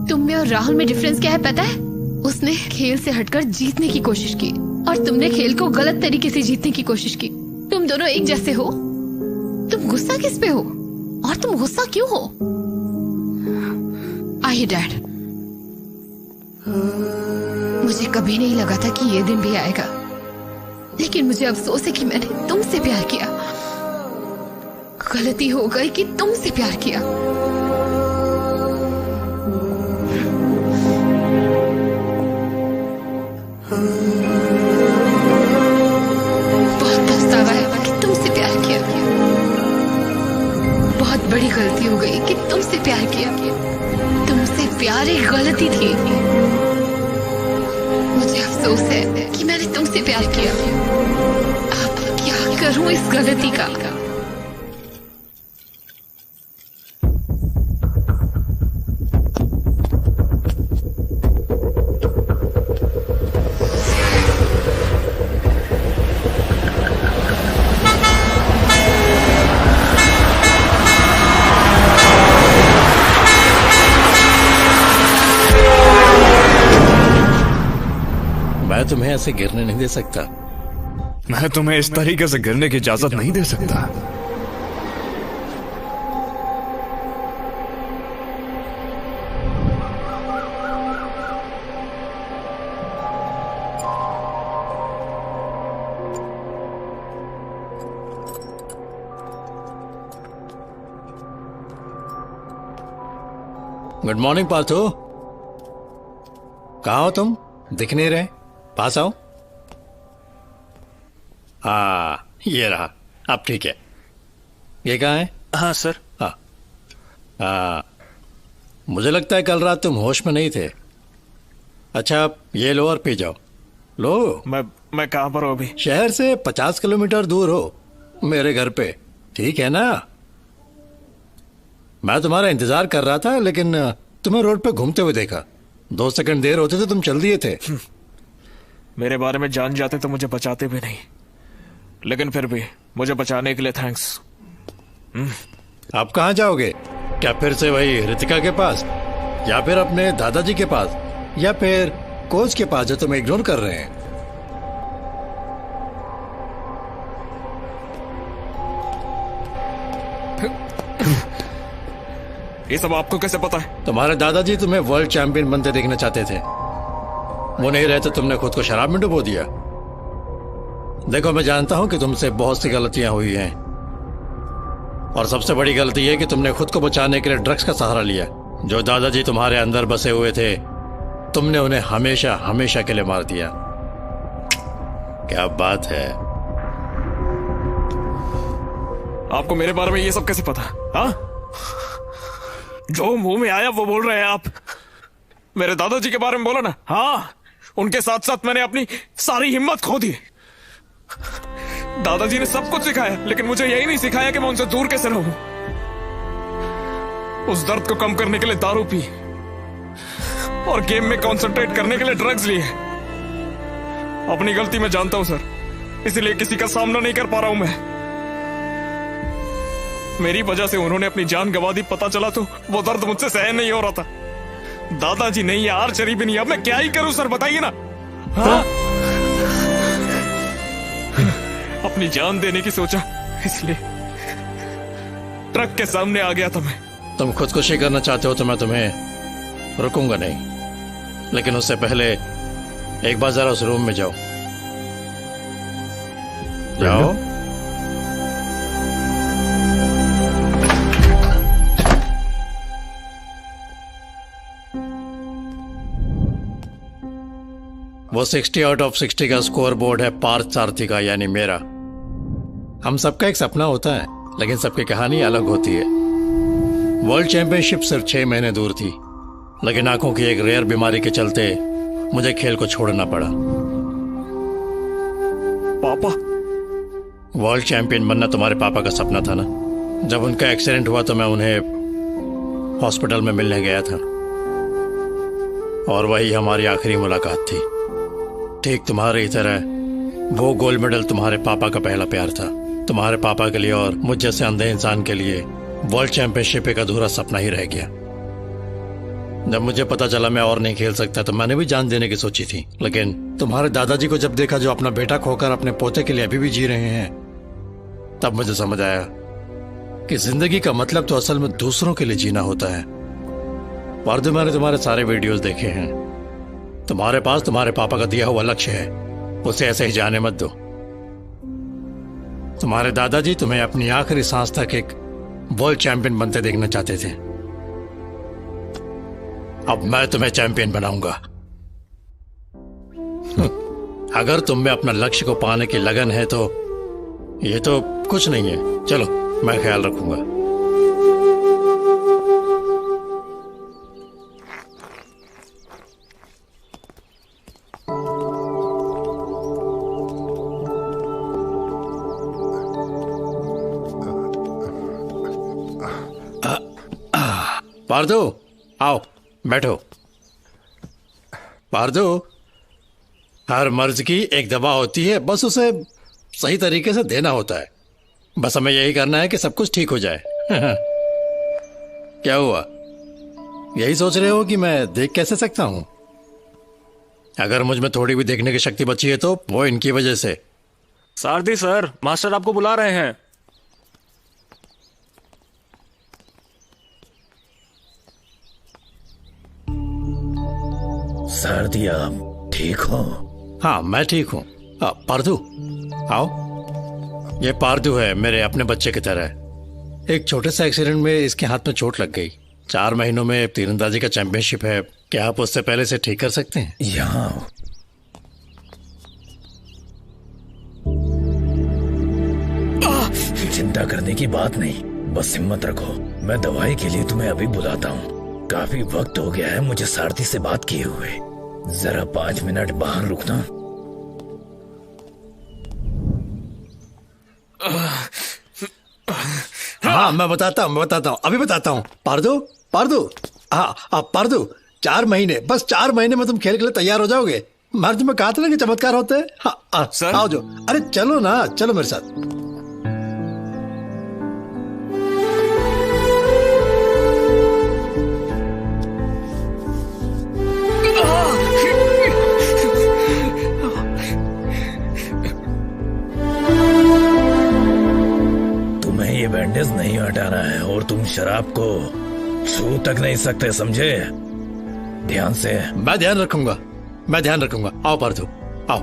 Speaker 3: तुम में और राहुल में डिफरेंस क्या है पता है? उसने खेल से हटकर जीतने की कोशिश की और तुमने खेल को गलत तरीके से जीतने की कोशिश की। तुम दोनों एक जैसे हो। तुम गुस्सा किस पे हो और तुम गुस्सा क्यों हो? आइए डैड, मुझे कभी नहीं लगा था कि ये दिन भी आएगा, लेकिन मुझे अफसोस है कि मैंने तुमसे प्यार किया। गलती हो गई कि तुमसे प्यार किया। बहुत पछतावा है कि तुमसे प्यार किया। बहुत बड़ी गलती हो गई कि तुमसे प्यार किया। तुमसे प्यार एक गलती थी। मुझे अफसोस है कि मैंने तुमसे प्यार किया। अब क्या करूं इस गलती का?
Speaker 15: मैं तुम्हें ऐसे गिरने नहीं दे सकता।
Speaker 2: मैं तुम्हें इस तरीके से गिरने की इजाजत नहीं दे सकता।
Speaker 15: Good morning Partho. कहाँ हो तुम? दिख नहीं रहे। पास आओ। ये रहा। अब ठीक है। ये कहाँ है?
Speaker 6: हाँ सर।
Speaker 15: मुझे लगता है कल रात तुम होश में नहीं थे। अच्छा, ये लो और पी जाओ। लो।
Speaker 5: मैं कहाँ पर हूँ अभी?
Speaker 15: शहर से 50 किलोमीटर दूर हो, मेरे घर पे। ठीक है ना? मैं तुम्हारा इंतजार कर रहा था, लेकिन तुम्हें रोड पे घूमते हुए देखा। 2 सेकंड देर होते तो तुम चल दिए थे।
Speaker 5: मेरे बारे में जान जाते तो मुझे बचाते भी नहीं, लेकिन फिर भी मुझे बचाने के लिए थैंक्स।
Speaker 15: आप कहाँ जाओगे? क्या फिर से वही रितिका के पास, या फिर अपने दादाजी के पास, या फिर कोच के पास जो तुम्हें इग्नोर कर रहे हैं?
Speaker 5: ये सब आपको कैसे पता है?
Speaker 15: तुम्हारे दादाजी तुम्हें वर्ल्ड चैंपियन बनते देखना चाहते थे। वो नहीं रहते, तुमने खुद को शराब में डुबो दिया। देखो, मैं जानता हूं कि तुमसे बहुत सी गलतियां हुई हैं, और सबसे बड़ी गलती है कि तुमने खुद को बचाने के लिए ड्रग्स का सहारा लिया। जो दादाजी तुम्हारे अंदर बसे हुए थे, तुमने उन्हें हमेशा हमेशा के लिए मार दिया। क्या बात है,
Speaker 5: आपको मेरे बारे में ये सब कैसे पता? हाँ, जो मुंह में आया वो बोल रहे हैं आप। मेरे दादाजी के बारे में बोला ना। हाँ, उनके साथ साथ मैंने अपनी सारी हिम्मत खो दी। दादाजी ने सब कुछ सिखाया, लेकिन मुझे यही नहीं सिखाया कि मैं उनसे दूर कैसे रहूं। उस दर्द को कम करने के लिए दारू पी और गेम में कंसंट्रेट करने के लिए ड्रग्स लिए। अपनी गलती मैं जानता हूं सर, इसलिए किसी का सामना नहीं कर पा रहा हूं मैं। मेरी वजह से उन्होंने अपनी जान गंवा दी। पता चला तो वो दर्द मुझसे सहन नहीं हो रहा था। दादाजी नहीं है, आर्चरी भी नहीं है, अब मैं क्या ही करूं सर, बताइए ना। हाँ? अपनी जान देने की सोचा, इसलिए ट्रक के सामने आ गया था मैं।
Speaker 15: तुम खुदकुशी करना चाहते हो तो मैं तुम्हें रुकूंगा नहीं, लेकिन उससे पहले एक बार जरा उस रूम में जाओ। जाओ। वो 60 आउट ऑफ 60 का स्कोर बोर्ड है पार्थ सारथी का, यानी मेरा। हम सबका एक सपना होता है, लेकिन सबकी कहानी अलग होती है। वर्ल्ड चैंपियनशिप सिर्फ 6 महीने दूर थी, लेकिन आंखों की एक रेयर बीमारी के चलते मुझे खेल को छोड़ना पड़ा।
Speaker 5: पापा?
Speaker 15: वर्ल्ड चैंपियन बनना तुम्हारे पापा का सपना था ना। जब उनका एक्सीडेंट हुआ तो मैं उन्हें हॉस्पिटल में मिलने गया था, और वही हमारी आखिरी मुलाकात थी। ठीक तुम्हारी तरह वो गोल्ड मेडल तुम्हारे पापा का पहला प्यार था। तुम्हारे पापा के लिए और मुझ जैसे अंधे इंसान के लिए वर्ल्ड चैंपियनशिप एक अधूरा सपना ही रह गया। जब मुझे पता चला मैं और नहीं खेल सकता तो मैंने भी जान देने की सोची थी, लेकिन तुम्हारे दादाजी को जब देखा जो अपना बेटा खोकर अपने पोते के लिए अभी भी जी रहे हैं, तब मुझे समझ आया कि जिंदगी का मतलब तो असल में दूसरों के लिए जीना होता है। पार्थू, मैंने तुम्हारे सारे वीडियोस देखे हैं। तुम्हारे पास तुम्हारे पापा का दिया हुआ लक्ष्य है, उसे ऐसे ही जाने मत दो। तुम्हारे दादाजी तुम्हें अपनी आखिरी सांस तक एक वर्ल्ड चैंपियन बनते देखना चाहते थे। अब मैं तुम्हें चैंपियन बनाऊंगा। अगर तुम में अपना लक्ष्य को पाने की लगन है तो ये तो कुछ नहीं है। चलो, मैं ख्याल रखूंगा। पार्थू, आओ बैठो। पार्थू, हर मर्ज की एक दवा होती है, बस उसे सही तरीके से देना होता है। बस हमें यही करना है कि सब कुछ ठीक हो जाए। क्या हुआ, यही सोच रहे हो कि मैं देख कैसे सकता हूं? अगर मुझ में थोड़ी भी देखने की शक्ति बची है तो वो इनकी वजह से।
Speaker 6: सारथी सर, मास्टर आपको बुला रहे हैं।
Speaker 10: सारथी, आप ठीक हो?
Speaker 15: हाँ, मैं ठीक हूँ। पार्थू, आओ। ये पार्थू है, मेरे अपने बच्चे की तरह। एक छोटे से एक्सीडेंट में इसके हाथ में चोट लग गई। 4 महीनों में तीरंदाजी का चैंपियनशिप है। क्या आप उससे पहले से ठीक कर सकते हैं?
Speaker 10: यहाँ चिंता करने की बात नहीं, बस हिम्मत रखो। मैं दवाई के लिए तुम्हें अभी बुलाता हूँ। काफी वक्त हो गया है मुझे सारथी से बात किए हुए। जरा 5 मिनट बाहर रुकना।
Speaker 15: हाँ, मैं बताता हूँ, अभी बताता हूँ। पार्थू, हाँ पार्थू, 4 महीने, बस 4 महीने में तुम खेल के लिए तैयार हो जाओगे। मैं तुम्हें कहा था ना कि चमत्कार होते हैं। हाँ, आओ जो। अरे चलो ना, चलो मेरे साथ।
Speaker 10: बैंडेज नहीं हटाना है और तुम शराब को छू तक नहीं सकते, समझे? ध्यान से।
Speaker 15: मैं ध्यान रखूंगा। आओ पार्थू, आओ।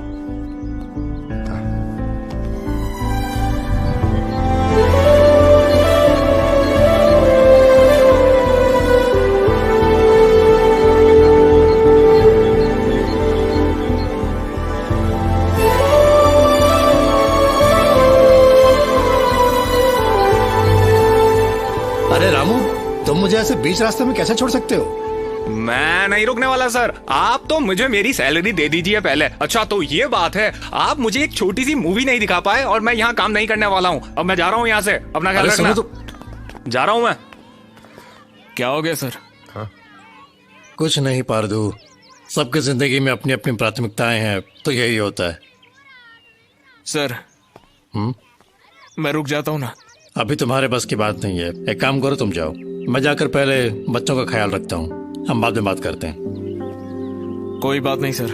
Speaker 15: अरे रामू, तुम मुझे ऐसे बीच रास्ते में कैसे छोड़ सकते हो?
Speaker 6: मैं नहीं रुकने वाला सर। आप तो मुझे मेरी सैलरी दे दीजिए पहले। अच्छा तो ये बात है, आप मुझे एक छोटी सी मूवी नहीं दिखा पाए और मैं यहाँ काम नहीं करने वाला हूँ। अब मैं जा रहा हूँ यहाँ से, अपना ख्याल रखना। जा रहा हूँ मैं।
Speaker 5: क्या हो गया सर?
Speaker 15: कुछ नहीं पारदू, सबकी जिंदगी में अपनी अपनी प्राथमिकताएं हैं, तो यही होता है।
Speaker 5: सर मैं रुक जाता हूँ ना।
Speaker 15: अभी तुम्हारे बस की बात नहीं है। एक काम करो, तुम जाओ, मैं जाकर पहले बच्चों का ख्याल रखता हूँ, हम बाद में बात करते हैं।
Speaker 5: कोई बात नहीं सर,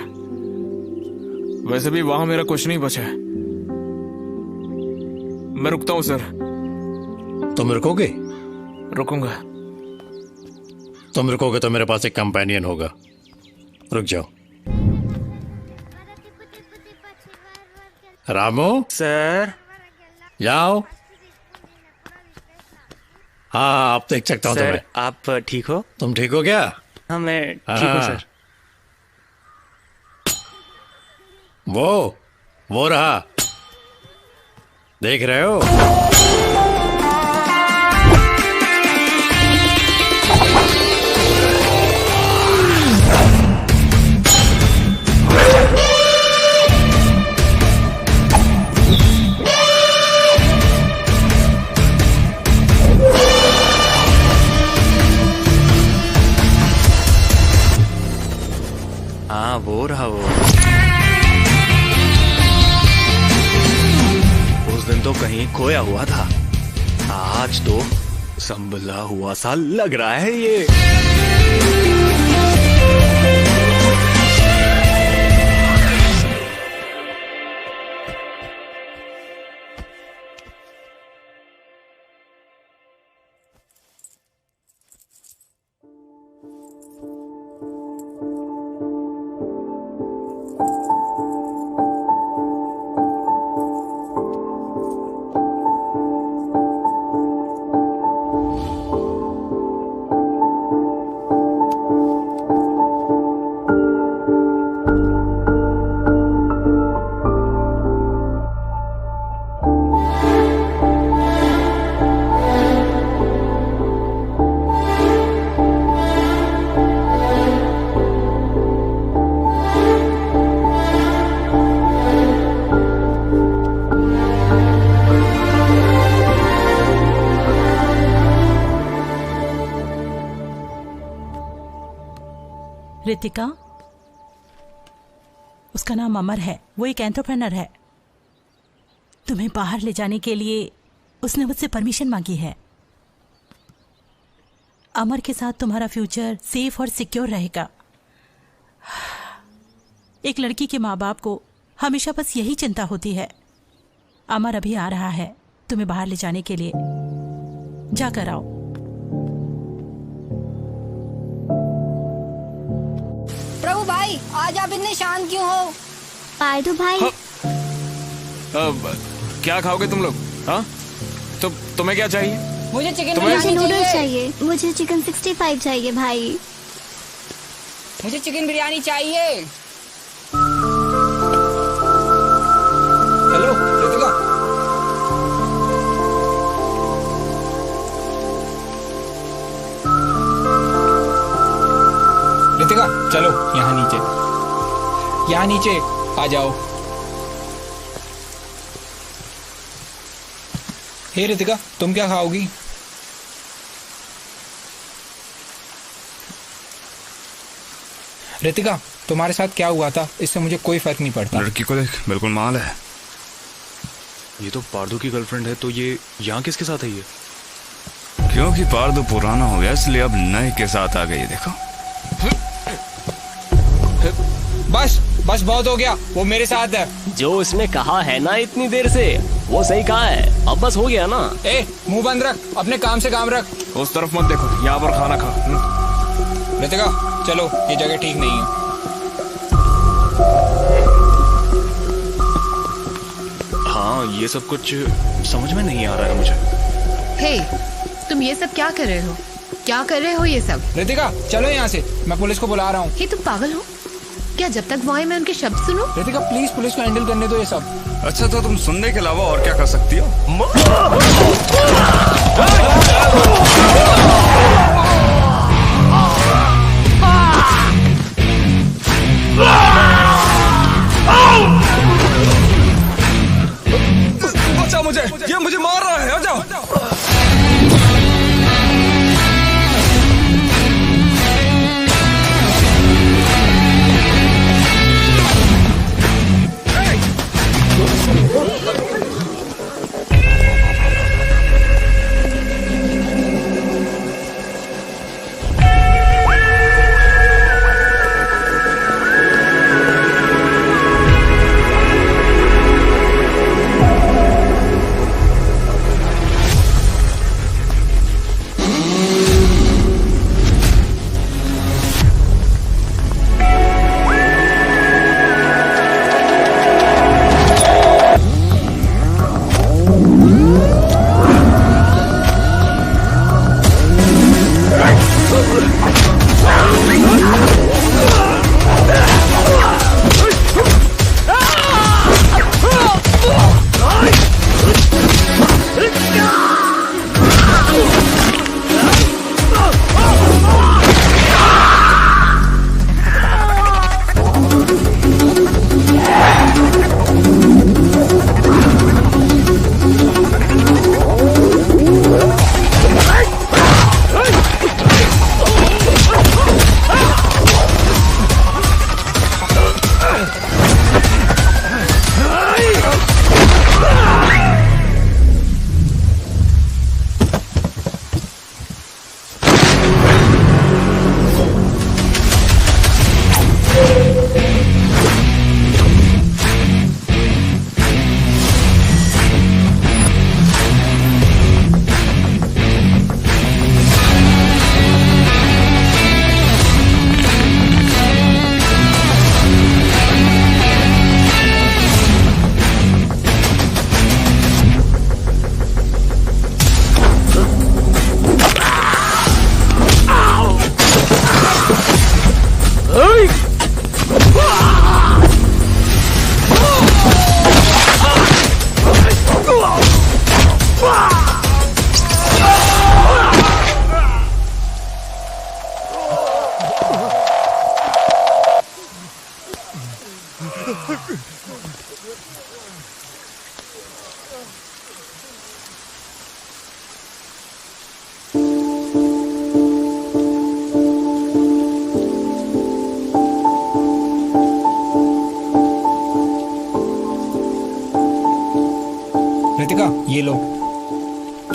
Speaker 5: वैसे भी वहां मेरा कुछ नहीं बचा है। मैं रुकता हूँ सर।
Speaker 15: तुम रुकोगे?
Speaker 5: रुकूंगा।
Speaker 15: तुम रुकोगे तो मेरे पास एक कंपेनियन होगा। रुक जाओ। रामू
Speaker 6: सर,
Speaker 15: जाओ। हाँ, अब देख सकता हूँ तुम्हें।
Speaker 6: आप ठीक हो?
Speaker 15: तुम ठीक हो क्या?
Speaker 6: हाँ मैं ठीक हूँ सर।
Speaker 15: वो रहा, देख रहे हो?
Speaker 6: हाँ वो रहा वो। उस दिन तो कहीं खोया हुआ था, आज तो संभला हुआ सा लग रहा है ये।
Speaker 12: रितिका, उसका नाम अमर है, वो एक एंटरप्रेन्योर है। तुम्हें बाहर ले जाने के लिए उसने मुझसे परमिशन मांगी है। अमर के साथ तुम्हारा फ्यूचर सेफ और सिक्योर रहेगा। एक लड़की के माँ बाप को हमेशा बस यही चिंता होती है। अमर अभी आ रहा है तुम्हें बाहर ले जाने के लिए, जाकर आओ।
Speaker 17: प्रभु भाई, आज आप इतने शांत क्यों हो?
Speaker 8: पारदू भाई,
Speaker 5: क्या खाओगे तुम लोग? हाँ, तो तुम्हें क्या चाहिए?
Speaker 17: मुझे चिकन
Speaker 8: मुझे
Speaker 17: बिरयानी
Speaker 8: नूडल्स
Speaker 17: चाहिए।
Speaker 8: चाहिए। मुझे चिकन 65 चाहिए भाई।
Speaker 17: मुझे चिकन बिरयानी चाहिए।
Speaker 5: हेलो रितिका, रितिका चलो यहाँ नीचे, यहाँ नीचे आ जाओ। हे रितिका, तुम क्या खाओगी? रितिका, तुम्हारे साथ क्या हुआ था इससे मुझे कोई फर्क नहीं पड़ता।
Speaker 16: लड़की को देख, बिल्कुल माल है।
Speaker 6: ये तो पारदू की गर्लफ्रेंड है, तो ये यहाँ किसके साथ है ये?
Speaker 16: क्योंकि पारदू पुराना हो गया इसलिए अब नए के साथ आ गई। देखो
Speaker 5: बस बस बहुत हो गया, वो मेरे साथ है।
Speaker 1: जो उसने कहा है ना इतनी देर से, वो सही कहा है। अब बस हो गया ना।
Speaker 5: ए, मुंह बंद रख, अपने काम से काम रख। उस तरफ मत देखो, यहाँ पर खाना खा। रितिका चलो, ये जगह ठीक नहीं है।
Speaker 6: हाँ, ये सब कुछ समझ में नहीं आ रहा है मुझे।
Speaker 3: हे, तुम ये सब क्या कर रहे हो? क्या कर रहे हो ये सब?
Speaker 5: रितिका चलो यहाँ से, मैं पुलिस को बुला रहा हूँ।
Speaker 3: हे, तुम पागल हो क्या? जब तक वो आए मैं उनके शब्द सुनूं?
Speaker 5: रितिका प्लीज, पुलिस को हैंडल करने दो ये सब।
Speaker 16: अच्छा, तो तुम सुनने के अलावा और क्या कर सकती हो?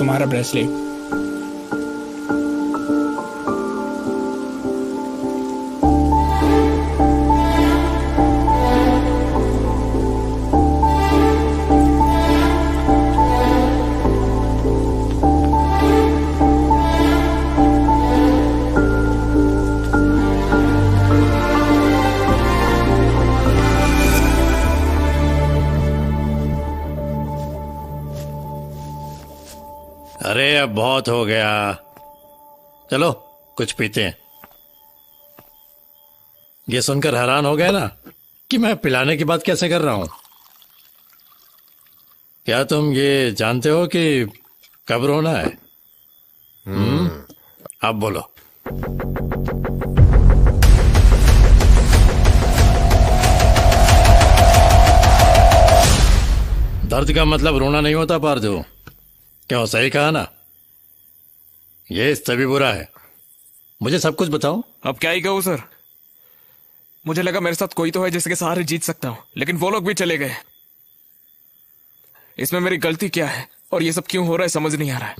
Speaker 18: तुम्हारा ब्रेसलेट।
Speaker 15: अरे अब बहुत हो गया, चलो कुछ पीते हैं। ये सुनकर हैरान हो गए ना कि मैं पिलाने की बात कैसे कर रहा हूं। क्या तुम ये जानते हो कि कब रोना है? अब बोलो। दर्द का मतलब रोना नहीं होता पार्थू। क्यों, सही कहा ना? ये इससे भी बुरा है। मुझे सब कुछ बताओ।
Speaker 5: अब क्या ही कहूं सर, मुझे लगा मेरे साथ कोई तो है जिसके सहारे जीत सकता हूं, लेकिन वो लोग भी चले गए। इसमें मेरी गलती क्या है और ये सब क्यों हो रहा है समझ नहीं आ रहा है।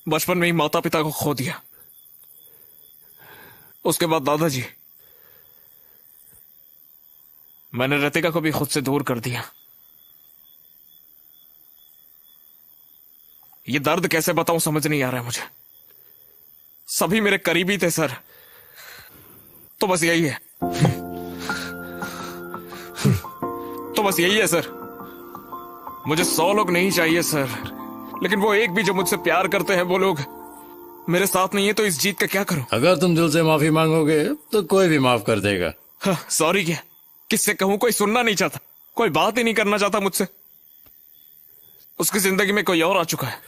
Speaker 5: बचपन में ही माता पिता को खो दिया, उसके बाद दादाजी, मैंने रतिका को भी खुद से दूर कर दिया। ये दर्द कैसे बताऊं समझ नहीं आ रहा है मुझे। सभी मेरे करीबी थे सर, तो बस यही है। तो बस यही है सर। मुझे 100 लोग नहीं चाहिए सर, लेकिन वो एक भी जो मुझसे प्यार करते हैं वो लोग मेरे साथ नहीं है, तो इस जीत का क्या करूं?
Speaker 15: अगर तुम दिल से माफी मांगोगे तो कोई भी माफ कर देगा।
Speaker 5: हाँ, सॉरी क्या किससे कहूं? कोई सुनना नहीं चाहता, कोई बात ही नहीं करना चाहता मुझसे। उसकी जिंदगी में कोई और आ चुका है।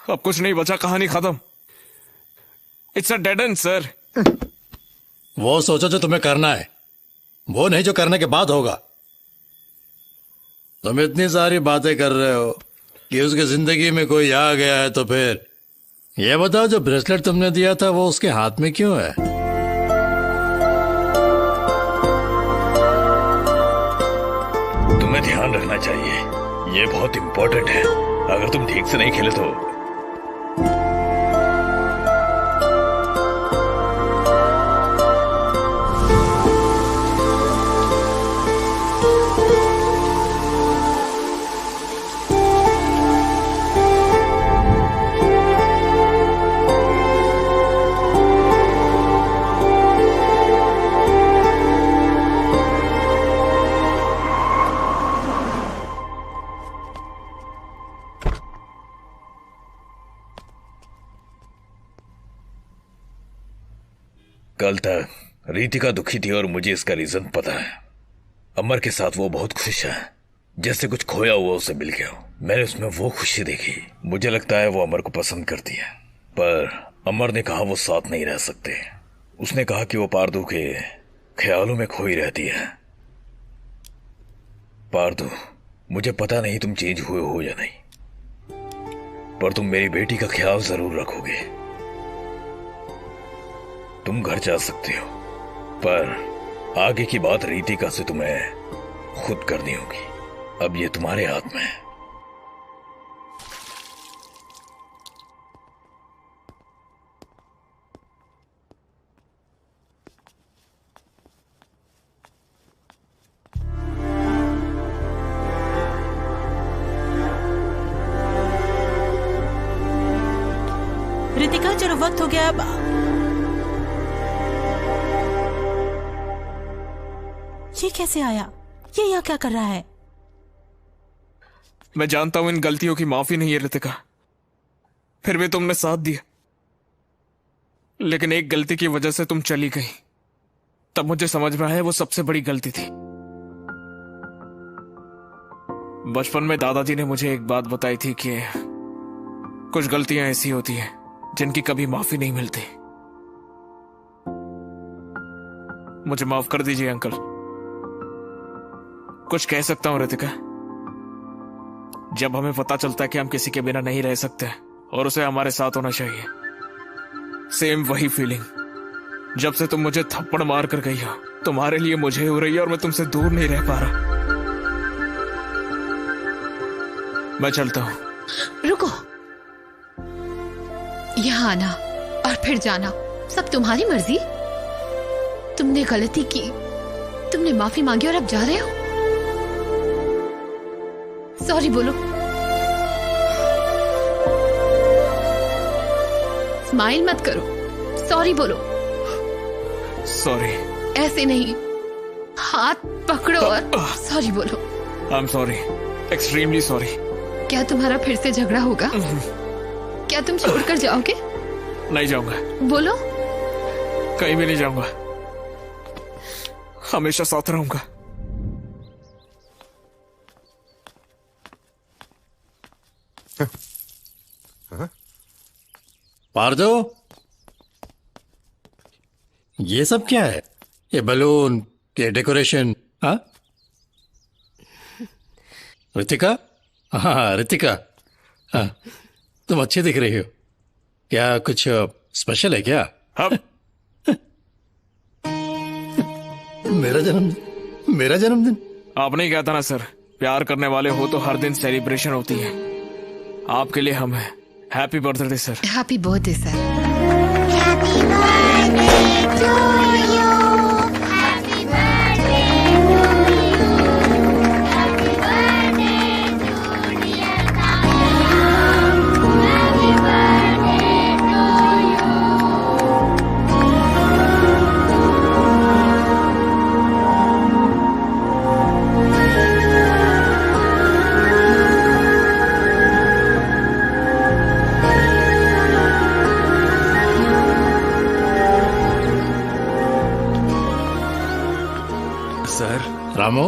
Speaker 5: अब कुछ नहीं बचा, कहानी खत्म। It's a dead and sir.
Speaker 15: वो सोचो जो तुम्हें करना है, वो नहीं जो करने के बाद होगा। तुम इतनी सारी बातें कर रहे हो कि उसकी जिंदगी में कोई आ गया है, तो फिर ये बताओ जो ब्रेसलेट तुमने दिया था वो उसके हाथ में क्यों है?
Speaker 10: तुम्हें ध्यान रखना चाहिए, ये बहुत इंपॉर्टेंट है। अगर तुम ठीक से नहीं खेले तो कल तक रीतिका दुखी थी और मुझे इसका रीजन पता है। अमर के साथ वो बहुत खुश है, जैसे कुछ खोया हुआ उसे मिल गया हो। मैंने उसमें वो खुशी देखी। मुझे लगता है वो अमर को पसंद करती है, पर अमर ने कहा वो साथ नहीं रह सकते। उसने कहा कि वो पार्दू के ख्यालों में खोई रहती है। पार्दू, मुझे पता नहीं तुम चेंज हुए हो या नहीं, पर तुम मेरी बेटी का ख्याल जरूर रखोगे। तुम घर जा सकते हो, पर आगे की बात रीतिका से तुम्हें खुद करनी होगी। अब ये तुम्हारे हाथ में है।
Speaker 12: ऋतिका, चलो वक्त हो गया अब। ये कैसे आया? ये यहाँ क्या कर रहा है?
Speaker 5: मैं जानता हूं इन गलतियों की माफी नहीं है ऋतिका, फिर भी तुमने साथ दिया। लेकिन एक गलती की वजह से तुम चली गई, तब मुझे समझ में आया वो सबसे बड़ी गलती थी। बचपन में दादाजी ने मुझे एक बात बताई थी कि कुछ गलतियां ऐसी होती हैं जिनकी कभी माफी नहीं मिलती। मुझे माफ कर दीजिए अंकल। कुछ कह सकता हूं ऋतिका? जब हमें पता चलता है कि हम किसी के बिना नहीं रह सकते और उसे हमारे साथ होना चाहिए, सेम वही फीलिंग जब से तुम मुझे थप्पड़ मार कर गई हो, तुम्हारे लिए मुझे हो रही है और मैं तुमसे दूर नहीं रह पा रहा। मैं चलता हूँ।
Speaker 3: रुको, यहाँ आना और फिर जाना सब तुम्हारी मर्जी। तुमने गलती की, तुमने माफी मांगी और अब जा रहे हो। सॉरी बोलो। स्माइल मत करो, सॉरी बोलो।
Speaker 5: सॉरी।
Speaker 3: ऐसे नहीं, हाथ पकड़ो और सॉरी बोलो।
Speaker 5: I am sorry, extremely sorry.
Speaker 3: क्या तुम्हारा फिर से झगड़ा होगा? क्या तुम छोड़कर जाओगे?
Speaker 5: नहीं जाऊंगा।
Speaker 3: बोलो।
Speaker 5: कहीं भी नहीं जाऊंगा, हमेशा साथ रहूंगा।
Speaker 15: पार्दो, ये सब क्या है? ये बलून के डेकोरेशन? हाँ रितिका, हाँ रितिका, हाँ तुम अच्छी दिख रही हो। क्या कुछ स्पेशल है क्या? मेरा जन्मदिन।
Speaker 5: आपने ही कहा था ना सर, प्यार करने वाले हो तो हर दिन सेलिब्रेशन होती है। आपके लिए हम हैं। Happy birthday sir.
Speaker 3: Happy birthday sir.
Speaker 15: Ramu,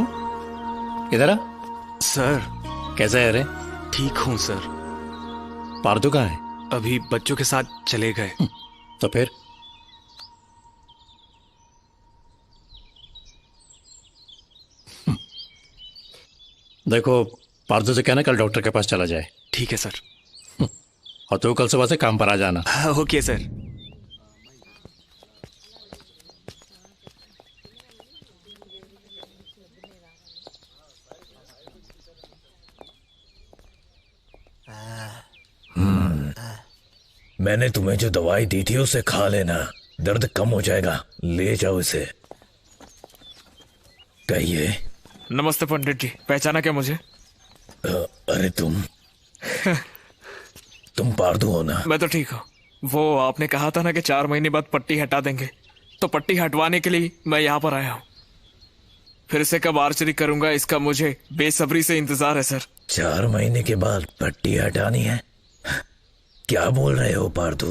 Speaker 15: इधर आ।
Speaker 6: सर
Speaker 15: कैसा है रे?
Speaker 6: ठीक हूँ सर।
Speaker 15: पार्दू कहाँ है?
Speaker 6: अभी बच्चों के साथ चले गए।
Speaker 15: तो फिर देखो, पार्दू से कहना कल डॉक्टर के पास चला जाए।
Speaker 6: ठीक है सर।
Speaker 15: और तू कल सुबह से काम पर आ जाना।
Speaker 6: Okay sir.
Speaker 10: मैंने तुम्हें जो दवाई दी थी उसे खा लेना, दर्द कम हो जाएगा। ले जाओ इसे। कहिए।
Speaker 5: नमस्ते पंडित जी, पहचाना क्या मुझे?
Speaker 10: अरे तुम पार्दू हो ना?
Speaker 5: मैं तो ठीक हूँ। वो आपने कहा था ना कि 4 महीने बाद पट्टी हटा देंगे, तो पट्टी हटवाने के लिए मैं यहाँ पर आया हूँ। फिर से कब आर्चरी करूंगा इसका मुझे बेसब्री से इंतजार है सर।
Speaker 10: 4 महीने के बाद पट्टी हटानी है? क्या बोल रहे हो पार्दू?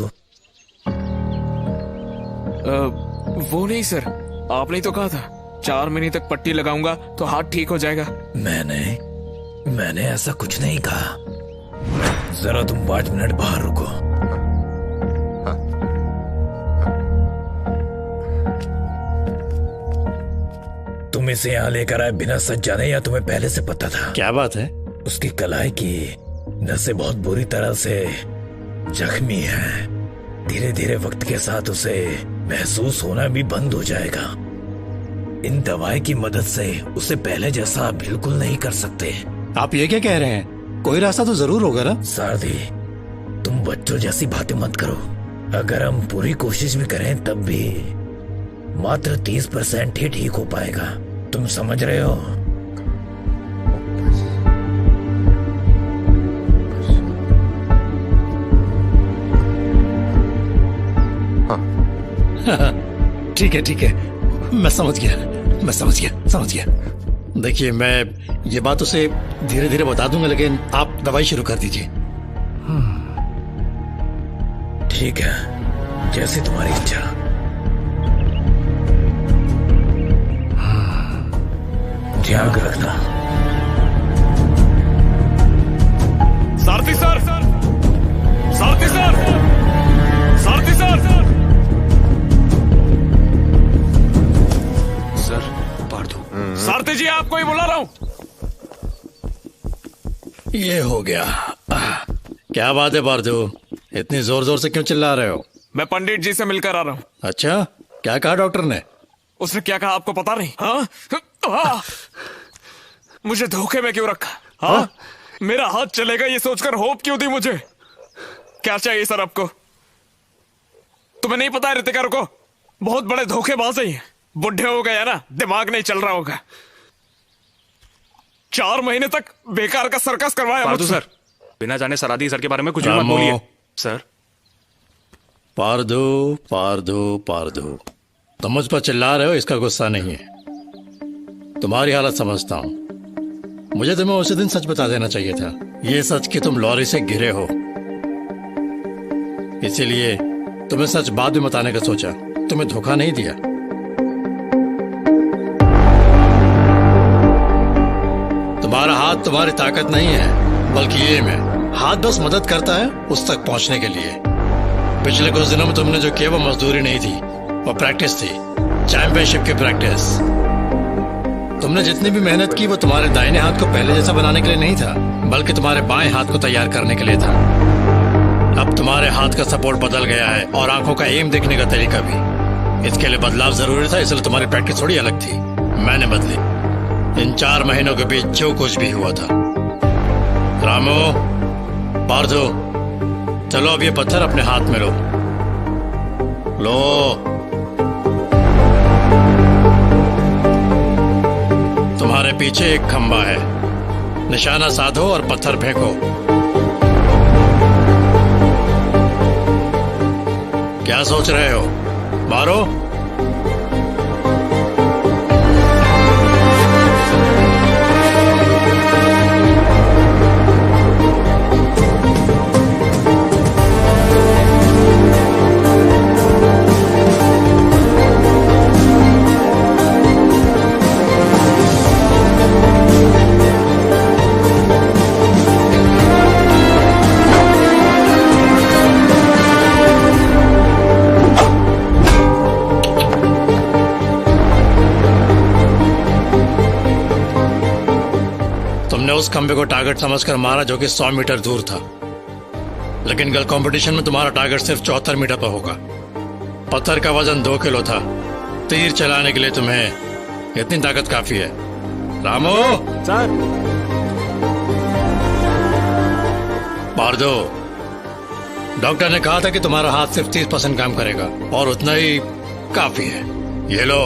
Speaker 5: वो नहीं सर, आपने ही तो कहा था 4 महीने तक पट्टी लगाऊंगा तो हाथ ठीक हो जाएगा।
Speaker 10: मैंने ऐसा कुछ नहीं कहा। जरा तुम 5 मिनट बाहर रुको। तुम इसे यहाँ लेकर आए बिना सच जाने या तुम्हें पहले से पता था?
Speaker 15: क्या बात है?
Speaker 10: उसकी कलाई की नसें बहुत बुरी तरह से जख्मी है। धीरे धीरे वक्त के साथ उसे महसूस होना भी बंद हो जाएगा। इन दवाई की मदद से उसे पहले जैसा बिल्कुल नहीं कर सकते।
Speaker 15: आप ये क्या कह रहे हैं? कोई रास्ता तो जरूर होगा ना?
Speaker 10: सारथी, तुम बच्चों जैसी बातें मत करो। अगर हम पूरी कोशिश भी करें तब भी मात्र 30% ही ठीक हो पाएगा। तुम समझ रहे हो?
Speaker 15: ठीक है, मैं समझ गया। देखिए, मैं ये बात उसे धीरे धीरे बता दूंगा, लेकिन आप दवाई शुरू कर दीजिए।
Speaker 10: ठीक है, जैसी तुम्हारी इच्छा। ध्यान रखना।
Speaker 5: सारथी सर, सारथी सर, सारथी सर।
Speaker 6: सर, पार्दू।
Speaker 5: सारथी जी, आपको ही बुला रहा हूँ।
Speaker 15: ये हो गया। क्या बात है पार्दू, इतनी जोर जोर से क्यों चिल्ला रहे हो?
Speaker 5: मैं पंडित जी से मिलकर आ रहा हूँ।
Speaker 15: अच्छा, क्या कहा डॉक्टर ने?
Speaker 5: उसने क्या कहा आपको पता नहीं? हाँ? मुझे धोखे में क्यों रखा? हाँ? मेरा हाथ चलेगा ये सोचकर होप क्यों दी मुझे? क्या चाहिए सर आपको? तुम्हें नहीं पता है रितिका को बहुत बड़े धोखेबाज है ये। बुढ़े हो गए ना, दिमाग नहीं चल रहा होगा। 4 महीने तक बेकार का सर्कस करवाया
Speaker 6: पार्दू
Speaker 5: मुझसे।
Speaker 6: सर, बिना जाने सरादी सर के बारे में कुछ भी मत बोलिए सर।
Speaker 15: पार्दू पार्दू पार्दू, तुम मुझ पर चिल्ला रहे हो, इसका गुस्सा नहीं है। तुम्हारी हालत समझता हूं। मुझे तुम्हें उसी दिन सच बता देना चाहिए था। ये सच कि तुम लॉरी से गिरे हो, इसीलिए तुम्हें सच बाद में बताने का सोचा। तुम्हें धोखा नहीं दिया। तुम्हारा हाथ तुम्हारी ताकत नहीं है, बल्कि एम है। हाथ बस मदद करता है उस तक पहुंचने के लिए। पिछले कुछ दिनों में तुमने जो किया वो मजदूरी नहीं थी, वो प्रैक्टिस थी, चैंपियनशिप की प्रैक्टिस। तुमने जितनी भी मेहनत की वो तुम्हारे दाहिने हाथ को पहले जैसा बनाने के लिए नहीं था, बल्कि तुम्हारे बाएं हाथ को तैयार करने के लिए था। अब तुम्हारे हाथ का सपोर्ट बदल गया है और आंखों का एम देखने का तरीका भी। इसके लिए बदलाव जरूरी था, इसलिए तुम्हारी प्रैक्टिस थोड़ी अलग थी। मैंने बदली। इन 4 महीनों के बीच जो कुछ भी हुआ था। रामू, पार्दू, चलो अब ये पत्थर अपने हाथ में लो। तुम्हारे पीछे एक खंबा है, निशाना साधो और पत्थर फेंको। क्या सोच रहे हो? मारो। उस खंबे को टारगेट समझकर मारा जो कि 100 मीटर दूर था, लेकिन कल कंपटीशन में तुम्हारा टारगेट सिर्फ 74 मीटर पर होगा। पत्थर का वजन 2 किलो था। तीर चलाने के लिए तुम्हें इतनी ताकत काफी है। रामू
Speaker 5: सर।
Speaker 15: पार्दू, डॉक्टर ने कहा था कि तुम्हारा हाथ सिर्फ 30% काम करेगा और उतना ही काफी है। ये लो।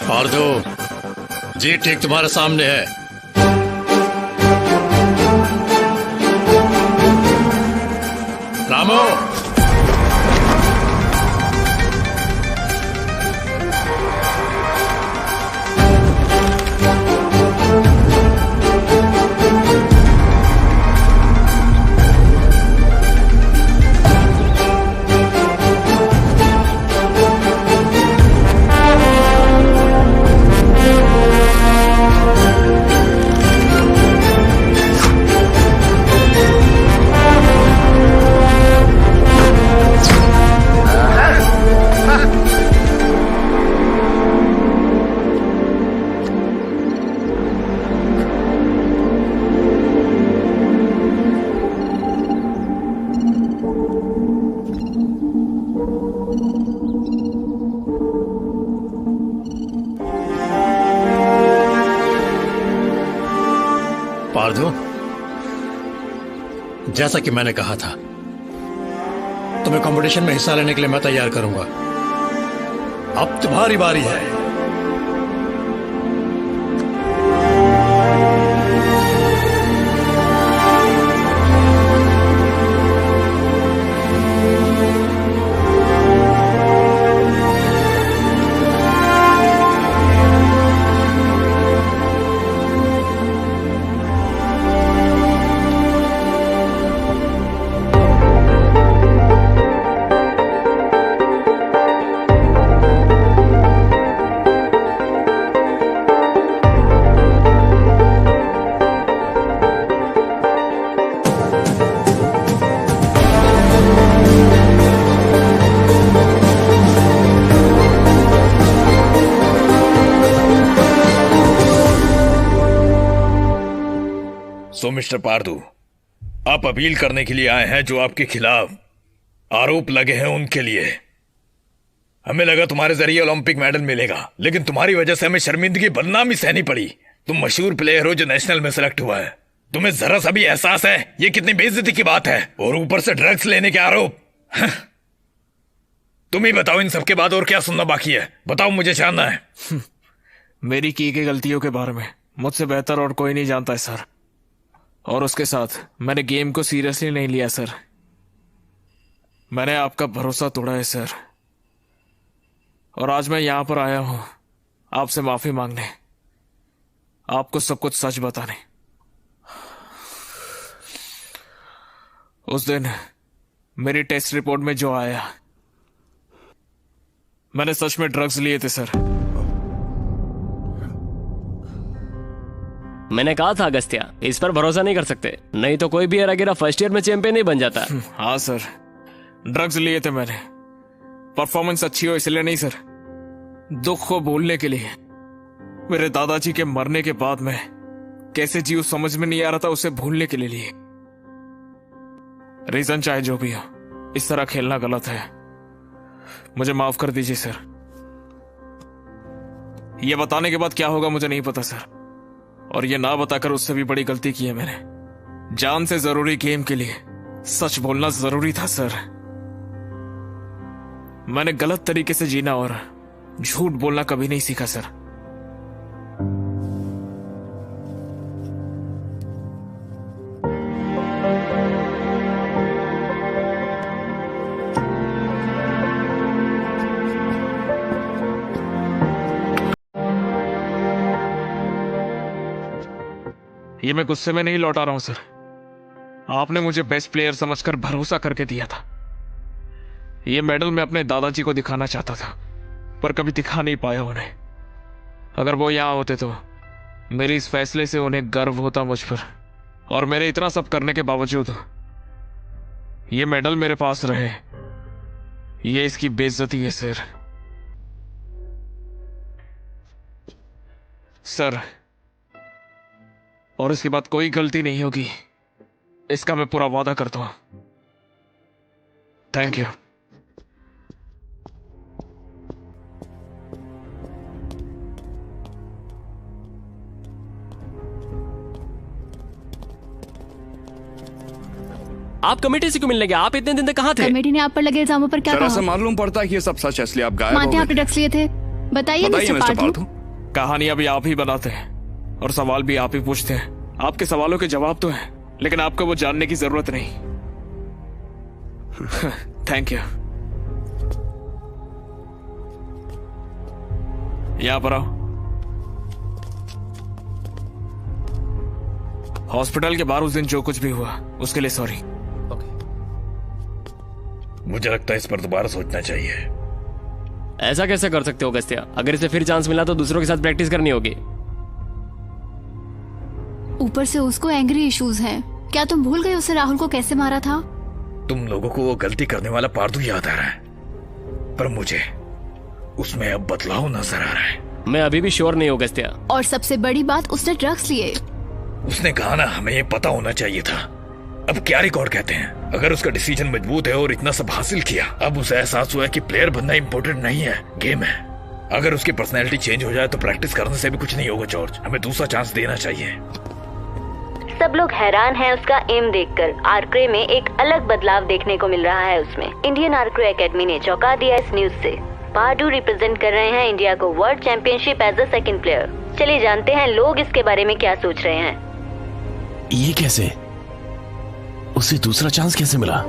Speaker 15: पार्दू, जी ठीक तुम्हारे सामने है। रामू, पार्दू, जैसा कि मैंने कहा था, तुम्हें कंपटीशन में हिस्सा लेने के लिए मैं तैयार करूंगा। अब तुम्हारी बारी है।
Speaker 10: सो मिस्टर पार्दू, आप अपील करने के लिए आए हैं जो आपके खिलाफ आरोप लगे हैं उनके लिए। हमें लगा तुम्हारे जरिए ओलंपिक मेडल मिलेगा, लेकिन तुम्हारी वजह से हमें शर्मिंदगी बदनामी सहनी पड़ी। तुम मशहूर प्लेयर हो जो नेशनल में सिलेक्ट हुआ है। तुम्हें जरा सा भी एहसास है ये कितनी बेइज्जती की बात है? और ऊपर से ड्रग्स लेने के आरोप। तुम ही बताओ, इन सब के बाद और क्या सुनना बाकी है? बताओ, मुझे जानना है।
Speaker 5: मेरी की गई गलतियों के बारे में मुझसे बेहतर और कोई नहीं जानता है सर। और उसके साथ मैंने गेम को सीरियसली नहीं लिया सर। मैंने आपका भरोसा तोड़ा है सर, और आज मैं यहां पर आया हूं आपसे माफी मांगने, आपको सब कुछ सच बताने। उस दिन मेरी टेस्ट रिपोर्ट में जो आया, मैंने सच में ड्रग्स लिए थे सर।
Speaker 1: मैंने कहा था अगस्त्या, इस पर भरोसा नहीं कर सकते, नहीं तो कोई भी अरागिरा फर्स्ट ईयर में चैंपियन नहीं बन जाता।
Speaker 5: हाँ सर, ड्रग्स लिए थे मैंने। परफॉर्मेंस अच्छी हो इसलिए नहीं सर, दुख को भूलने के लिए। मेरे दादाजी के मरने के बाद मैं कैसे जीव समझ में नहीं आ रहा था, उसे भूलने के लिए। रीजन चाहे जो भी हो, इस तरह खेलना गलत है। मुझे माफ कर दीजिए सर। यह बताने के बाद क्या होगा मुझे नहीं पता सर, और यह ना बताकर उससे भी बड़ी गलती की है मैंने। जान से जरूरी गेम के लिए सच बोलना जरूरी था सर। मैंने गलत तरीके से जीना और झूठ बोलना कभी नहीं सीखा सर। ये मैं गुस्से में नहीं लौटा रहा हूं सर। आपने मुझे बेस्ट प्लेयर समझकर भरोसा करके दिया था। ये मेडल मैं अपने दादाजी को दिखाना चाहता था, पर कभी दिखा नहीं पाया उन्हें। अगर वो यहां होते तो मेरे इस फैसले से उन्हें गर्व होता मुझ पर, और मेरे इतना सब करने के बावजूद ये मेडल मेरे पास रहे, ये इसकी बेइज्जती है सर। सर, और इसके बाद कोई गलती नहीं होगी, इसका मैं पूरा वादा करता हूं। Thank you.
Speaker 1: आप कमेटी से क्यों मिलने गए? आप इतने दिन तक कहाँ थे?
Speaker 7: कमेटी ने आप पर लगे इल्जामों पर क्या
Speaker 16: जरा
Speaker 7: कहा?
Speaker 16: सा मालूम पड़ता है कि ये सब सच है, इसलिए आप गायब हो
Speaker 7: मानते हैं
Speaker 16: गए।
Speaker 7: आपने ड्रग्स लिए थे। बताइए मिस्टर पार्थू।
Speaker 5: कहानियां भी आप ही बनाते हैं और सवाल भी आप ही पूछते हैं। आपके सवालों के जवाब तो हैं, लेकिन आपको वो जानने की जरूरत नहीं। Thank you. यहां पर आओ। हॉस्पिटल के बाहर उस दिन जो कुछ भी हुआ उसके लिए सॉरी।
Speaker 10: मुझे लगता है इस पर दोबारा सोचना चाहिए।
Speaker 1: ऐसा कैसे कर सकते हो अगस्त्या? अगर इसे फिर चांस मिला तो दूसरों के साथ प्रैक्टिस करनी होगी।
Speaker 7: ऊपर से उसको एंग्री इश्यूज हैं। क्या तुम भूल गए उसे राहुल को कैसे मारा था?
Speaker 10: तुम लोगों को वो गलती करने वाला पार्दू याद आ रहा है, पर मुझे उसमें अब बदलाव नजर आ रहा है।
Speaker 1: मैं अभी भी श्योर नहीं हूँ अगस्त्या।
Speaker 7: और सबसे बड़ी बात, उसने ड्रग्स लिए।
Speaker 10: उसने कहा ना, हमें ये पता होना चाहिए था। अब क्या रिकॉर्ड कहते हैं? अगर उसका डिसीजन मजबूत है और इतना सब हासिल किया, अब उसे एहसास हुआ है कि प्लेयर बनना इंपॉर्टेंट नहीं है, गेम है। अगर उसकी पर्सनैलिटी चेंज हो जाए तो प्रैक्टिस करने से भी कुछ नहीं होगा। जॉर्ज, हमें दूसरा चांस देना चाहिए।
Speaker 8: सब लोग हैरान हैं उसका एम देखकर। आर्क्रे में एक अलग बदलाव देखने को मिल रहा है उसमें। इंडियन आर्क्रे एकेडमी ने चौंका दिया इस न्यूज से। पार्डू रिप्रेजेंट कर रहे हैं इंडिया को world championship as a second player. चलिए जानते हैं लोग इसके बारे में क्या सोच रहे हैं।
Speaker 4: ये कैसे? उसे दूसरा चांस कैसे मिला?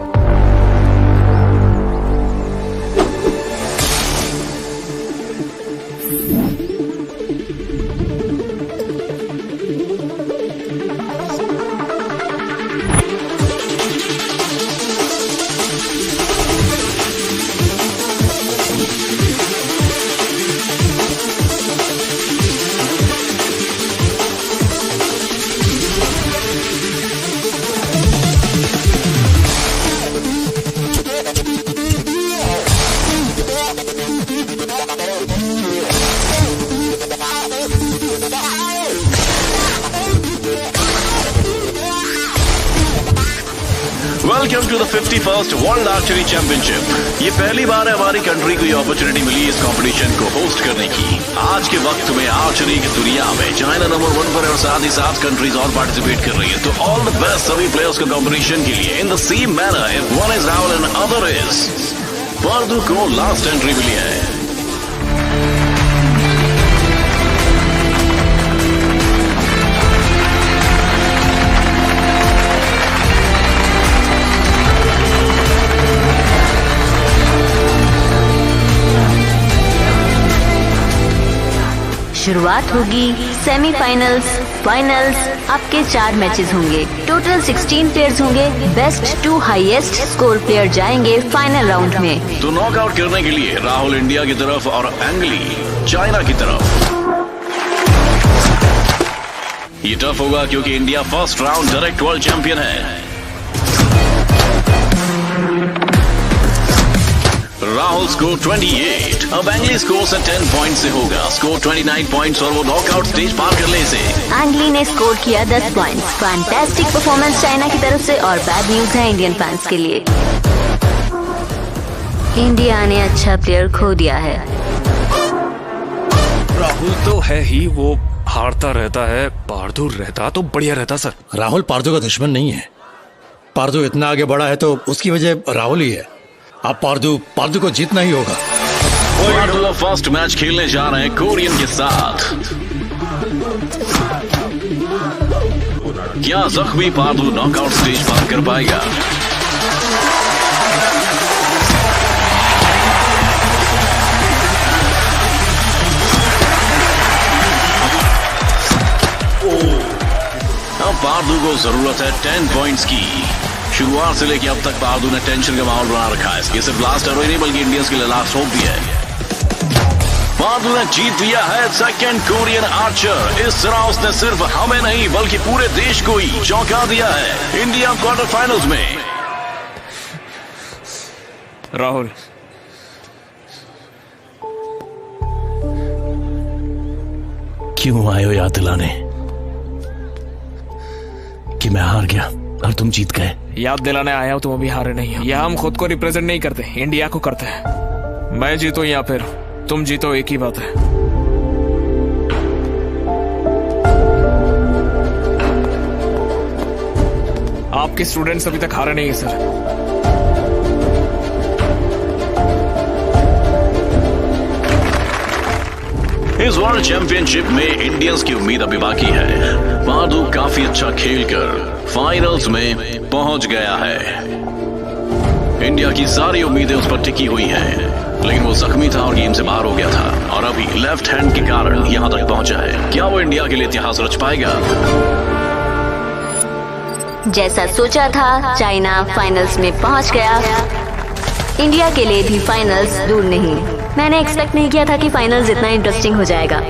Speaker 4: Welcome to the 51st world archery championship. ये पहली बार है हमारी कंट्री को ये अपॉर्चुनिटी मिली इस कंपटीशन को होस्ट करने की। आज के वक्त में आर्चरी की दुनिया में चाइना नंबर 1 पर और साथ ही 7 कंट्रीज और पार्टिसिपेट कर रही है। तो ऑल द बेस्ट सभी प्लेयर्स को कंपटीशन के लिए। In the same manner if one is Rahul and other is Parthu को लास्ट एंट्री मिली है।
Speaker 8: शुरुआत होगी सेमीफाइनल्स, फाइनल्स, आपके 4 मैचेस होंगे। टोटल 16 प्लेयर्स होंगे। बेस्ट 2 हाईएस्ट स्कोर प्लेयर जाएंगे फाइनल राउंड में।
Speaker 4: तो नॉकआउट करने के लिए राहुल इंडिया की तरफ और एंगली चाइना की तरफ। ये टफ होगा क्योंकि India first round direct world champion है। राहुल स्कोर 28, अब एंगली स्कोर से 10 पॉइंट से होगा। स्कोर 29 पॉइंट्स और वो नॉकआउट स्टेज पार कर ले इसे।
Speaker 8: एंगली ने स्कोर किया 10 पॉइंट्स। फैंटास्टिक परफॉर्मेंस चाइना की तरफ से और बैड न्यूज है इंडियन फैंस के लिए। इंडिया ने अच्छा प्लेयर खो दिया है।
Speaker 6: राहुल तो है ही, वो हारता रहता है। पार्थू रहता तो बढ़िया रहता सर।
Speaker 15: राहुल पार्थू का दुश्मन नहीं है। पार्थू इतना आगे बढ़ा है तो उसकी वजह राहुल ही है। अब पार्थू को जीतना ही होगा।
Speaker 4: पार्थू फर्स्ट मैच खेलने जा रहे हैं कोरियन के साथ। क्या जख्मी पार्थू नॉकआउट स्टेज पार कर पाएगा? अब पार्थू को जरूरत है 10 पॉइंट्स की। शुरुआत से लेकर अब तक पार्थू ने टेंशन का माहौल बना रखा है। ये सिर्फ लास्ट और नहीं बल्कि इंडियंस के लिए लास्ट होप भी है। पार्थू ने जीत लिया है सेकंड कोरियन आर्चर। इस तरह उसने सिर्फ हमें नहीं बल्कि पूरे देश को ही चौंका दिया है। इंडिया क्वार्टर फाइनल्स में।
Speaker 5: राहुल,
Speaker 4: क्यों आए हो याद दिलाने कि मैं हार गया और तुम जीत गए?
Speaker 5: याद दिलाने आया हूं तुम अभी हारे नहीं हो। यह हम खुद को रिप्रेजेंट नहीं करते, इंडिया को करते हैं। मैं जीतो या फिर तुम जीतो, एक ही बात है। आपके स्टूडेंट्स अभी तक हारे नहीं है सर।
Speaker 4: इस वर्ल्ड चैंपियनशिप में इंडियंस की उम्मीद अभी बाकी है। पार्थू काफी अच्छा खेलकर फाइनल्स में पहुंच गया है। इंडिया की सारी उम्मीदें उस पर टिकी हुई हैं, लेकिन वो जख्मी था और गेम से बाहर हो गया था और अभी लेफ्ट हैंड के कारण यहां तक पहुंचा है। क्या वो इंडिया के लिए इतिहास रच पाएगा?
Speaker 8: जैसा सोचा था चाइना फाइनल्स में पहुंच गया। इंडिया के लिए भी फाइनल्स दूर नहीं। मैंने एक्सपेक्ट नहीं किया था कि फाइनल्स इतना इंटरेस्टिंग हो जाएगा।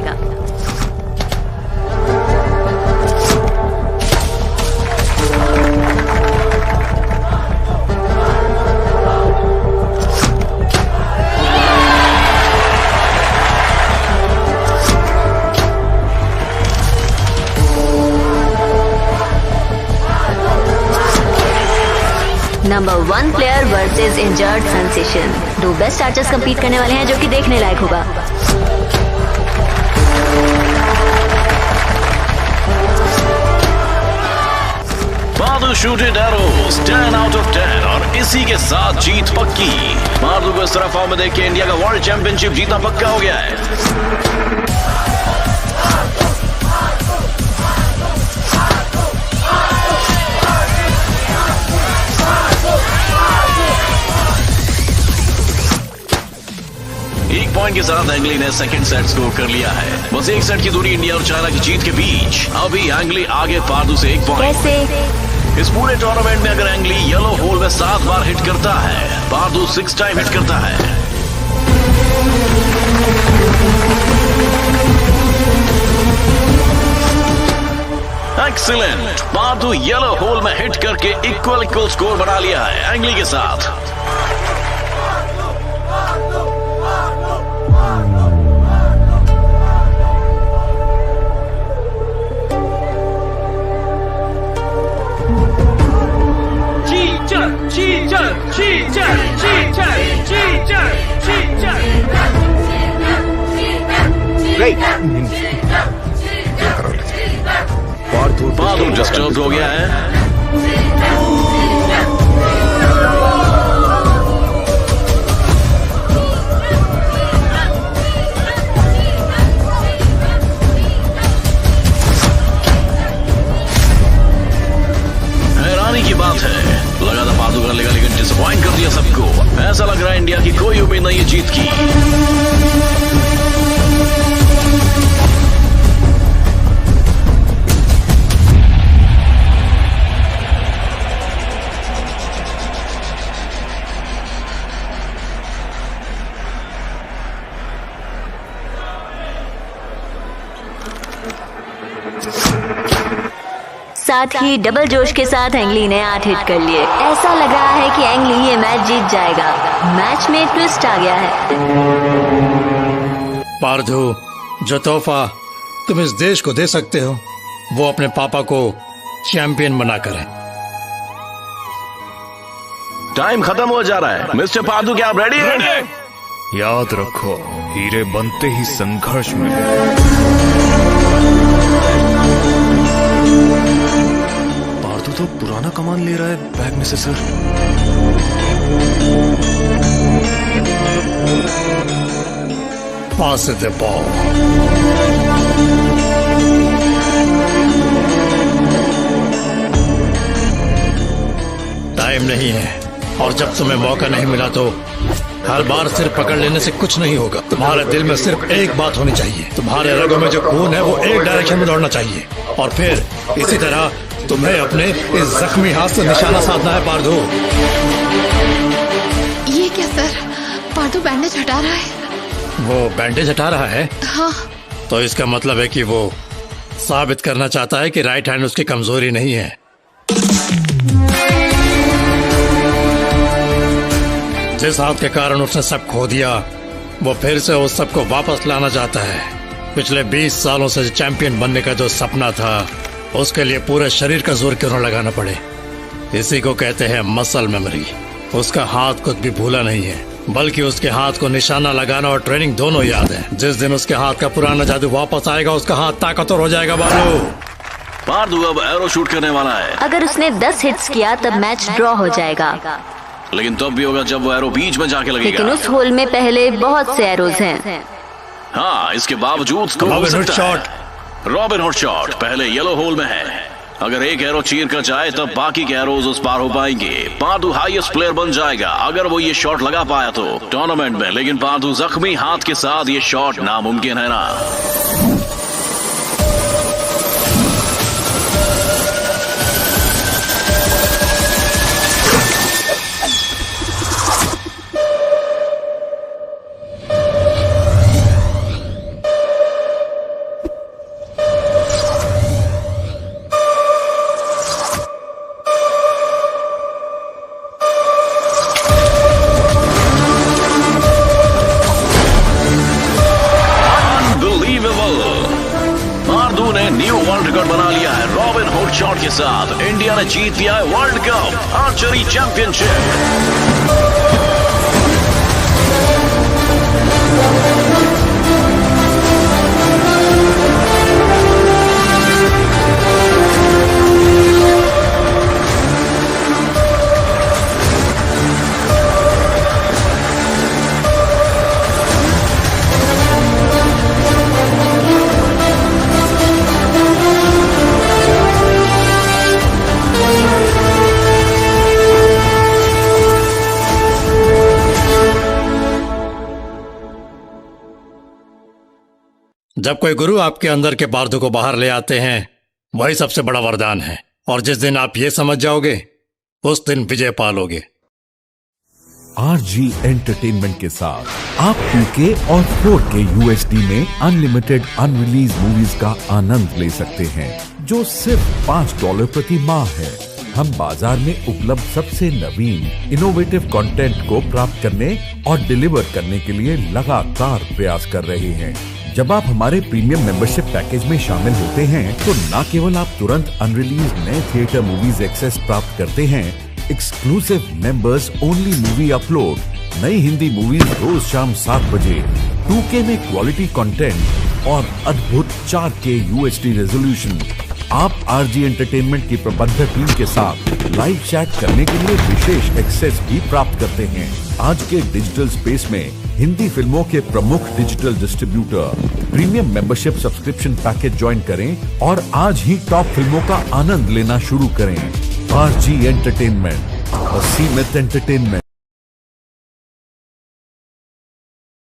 Speaker 8: Number 1 player versus injured sensation. 2 best archers compete करने वाले हैं जो कि देखने लायक होगा।
Speaker 4: Parthu shooted arrows 10 out of 10 और इसी के साथ जीत पक्की। पार्थू को इस तरह फॉर्म में देख के इंडिया का वर्ल्ड चैंपियनशिप जीतना पक्का हो गया है। पॉइंट के साथ एंगली ने सेकंड सेट स्कोर कर लिया है। बस एक सेट की दूरी इंडिया और चाइना की जीत के बीच। अभी एंगली आगे पार्थू से 1 पॉइंट।
Speaker 8: कैसे?
Speaker 4: इस पूरे टूर्नामेंट में अगर एंगली येलो होल में 7 बार हिट करता है, पार्थू 6 टाइम हिट करता है। एक्सीलेंट, पार्थू येलो होल में हिट करके इक्वल स्कोर बना लिया है एंगली के साथ। पार्थू डिस्टर्ब हो गया है। हैरानी की बात है, लगा था पार्थू कर लेगा, लेकिन डिसअपॉइंट कर दिया सबको। ऐसा लग रहा है इंडिया की कोई उम्मीद नहीं है जीत की।
Speaker 8: साथ ही डबल जोश के साथ एंगली ने 8 हिट कर लिए। ऐसा लग रहा है कि एंगली ये मैच जीत जाएगा। मैच में ट्विस्ट आ गया है।
Speaker 15: पार्थू, जो तोहफा तुम इस देश को दे सकते हो वो अपने पापा को चैंपियन बनाकर है।
Speaker 4: टाइम खत्म हो जा रहा है। मिस्टर पार्थू, क्या आप रेडी हैं?
Speaker 2: याद रखो, हीरे बनते ही संघर्ष में।
Speaker 6: पार्थू तो पुराना कमान ले रहा है बैग में से sir.
Speaker 15: Pass the ball. Time नहीं है, और जब तुम्हें मौका नहीं मिला तो हर बार सिर्फ पकड़ लेने से कुछ नहीं होगा। तुम्हारे दिल में सिर्फ एक बात होनी चाहिए, तुम्हारे रगों में जो खून है वो एक डायरेक्शन में दौड़ना चाहिए, और फिर इसी तरह तुम्हें अपने इस जख्मी हाथ से निशाना साधना है। पार्थू,
Speaker 3: ये क्या सर, पार्थू बैंडेज हटा रहा है।
Speaker 15: वो बैंडेज हटा रहा है?
Speaker 3: हाँ।
Speaker 15: तो इसका मतलब है कि वो साबित करना चाहता है कि राइट हैंड उसकी कमजोरी नहीं है। जिस हाथ के कारण उसने सब खो दिया, वो फिर से उस सब को वापस लाना चाहता है। पिछले 20 सालों से चैंपियन बनने का जो सपना था, उसके लिए पूरे शरीर का जोर क्यों न लगाना पड़े। इसी को कहते हैं मसल मेमोरी। उसका हाथ कुछ भी भूला नहीं है, बल्कि उसके हाथ को निशाना लगाना और ट्रेनिंग दोनों याद है। जिस दिन उसके हाथ का पुराना जादू वापस आएगा, उसका हाथ ताकतवर हो जाएगा। बाबू,
Speaker 4: पार्थू अब एरो शूट करने वाला है।
Speaker 8: अगर उसने 10 हिट्स किया तब मैच ड्रॉ हो जाएगा।
Speaker 4: लेकिन तब भी होगा जब वो एरो बीच में जाके लगेगा।
Speaker 8: लेकिन उस होल में पहले बहुत से एरोज हैं।
Speaker 4: हाँ, इसके बावजूद स्कोर हो सकता है। रॉबिन हुड शॉट पहले येलो होल में है। अगर एक एरो चीर कर जाए तब बाकी के एरोज उस पार हो पाएंगे। पार्थू हाईएस्ट प्लेयर बन जाएगा अगर वो ये शॉट लगा पाया तो टूर्नामेंट में। लेकिन पार्थू जख्मी हाथ के साथ ये शॉट नामुमकिन है ना। शॉट के साथ इंडिया ने जीत लिया है वर्ल्ड कप आर्चरी चैंपियनशिप।
Speaker 15: जब कोई गुरु आपके अंदर के पार्थू को बाहर ले आते हैं, वही सबसे बड़ा वरदान है। और जिस दिन आप ये समझ जाओगे, उस दिन विजय पालोगे।
Speaker 18: RG एंटरटेनमेंट के साथ आप 2K और 4K UHD में अनलिमिटेड अनरिलीज मूवीज का आनंद ले सकते हैं, जो सिर्फ $5 प्रति माह है। हम बाजार में उपलब्ध सबसे नवीन इनोवेटिव कंटेंट को प्राप्त करने और डिलीवर करने के लिए लगातार प्रयास कर रहे हैं। जब आप हमारे प्रीमियम मेंबरशिप पैकेज में शामिल होते हैं, तो न केवल आप तुरंत अनरिलीज नए थिएटर मूवीज एक्सेस प्राप्त करते हैं, exclusive members only movie upload, नई हिंदी मूवीज रोज शाम 7 बजे, 2K में क्वालिटी कंटेंट और अद्भुत 4K UHD रेजोल्यूशन। आप RG एंटरटेनमेंट की प्रबंधक टीम के साथ लाइव चैट करने के लिए विशेष एक्सेस भी प्राप्त करते हैं। आज के डिजिटल स्पेस में हिंदी फिल्मों के प्रमुख digital distributor premium membership subscription package join करें और आज ही टॉप फिल्मों का आनंद लेना शुरू करें। RG एंटरटेनमेंट, असीमित एंटरटेनमेंट।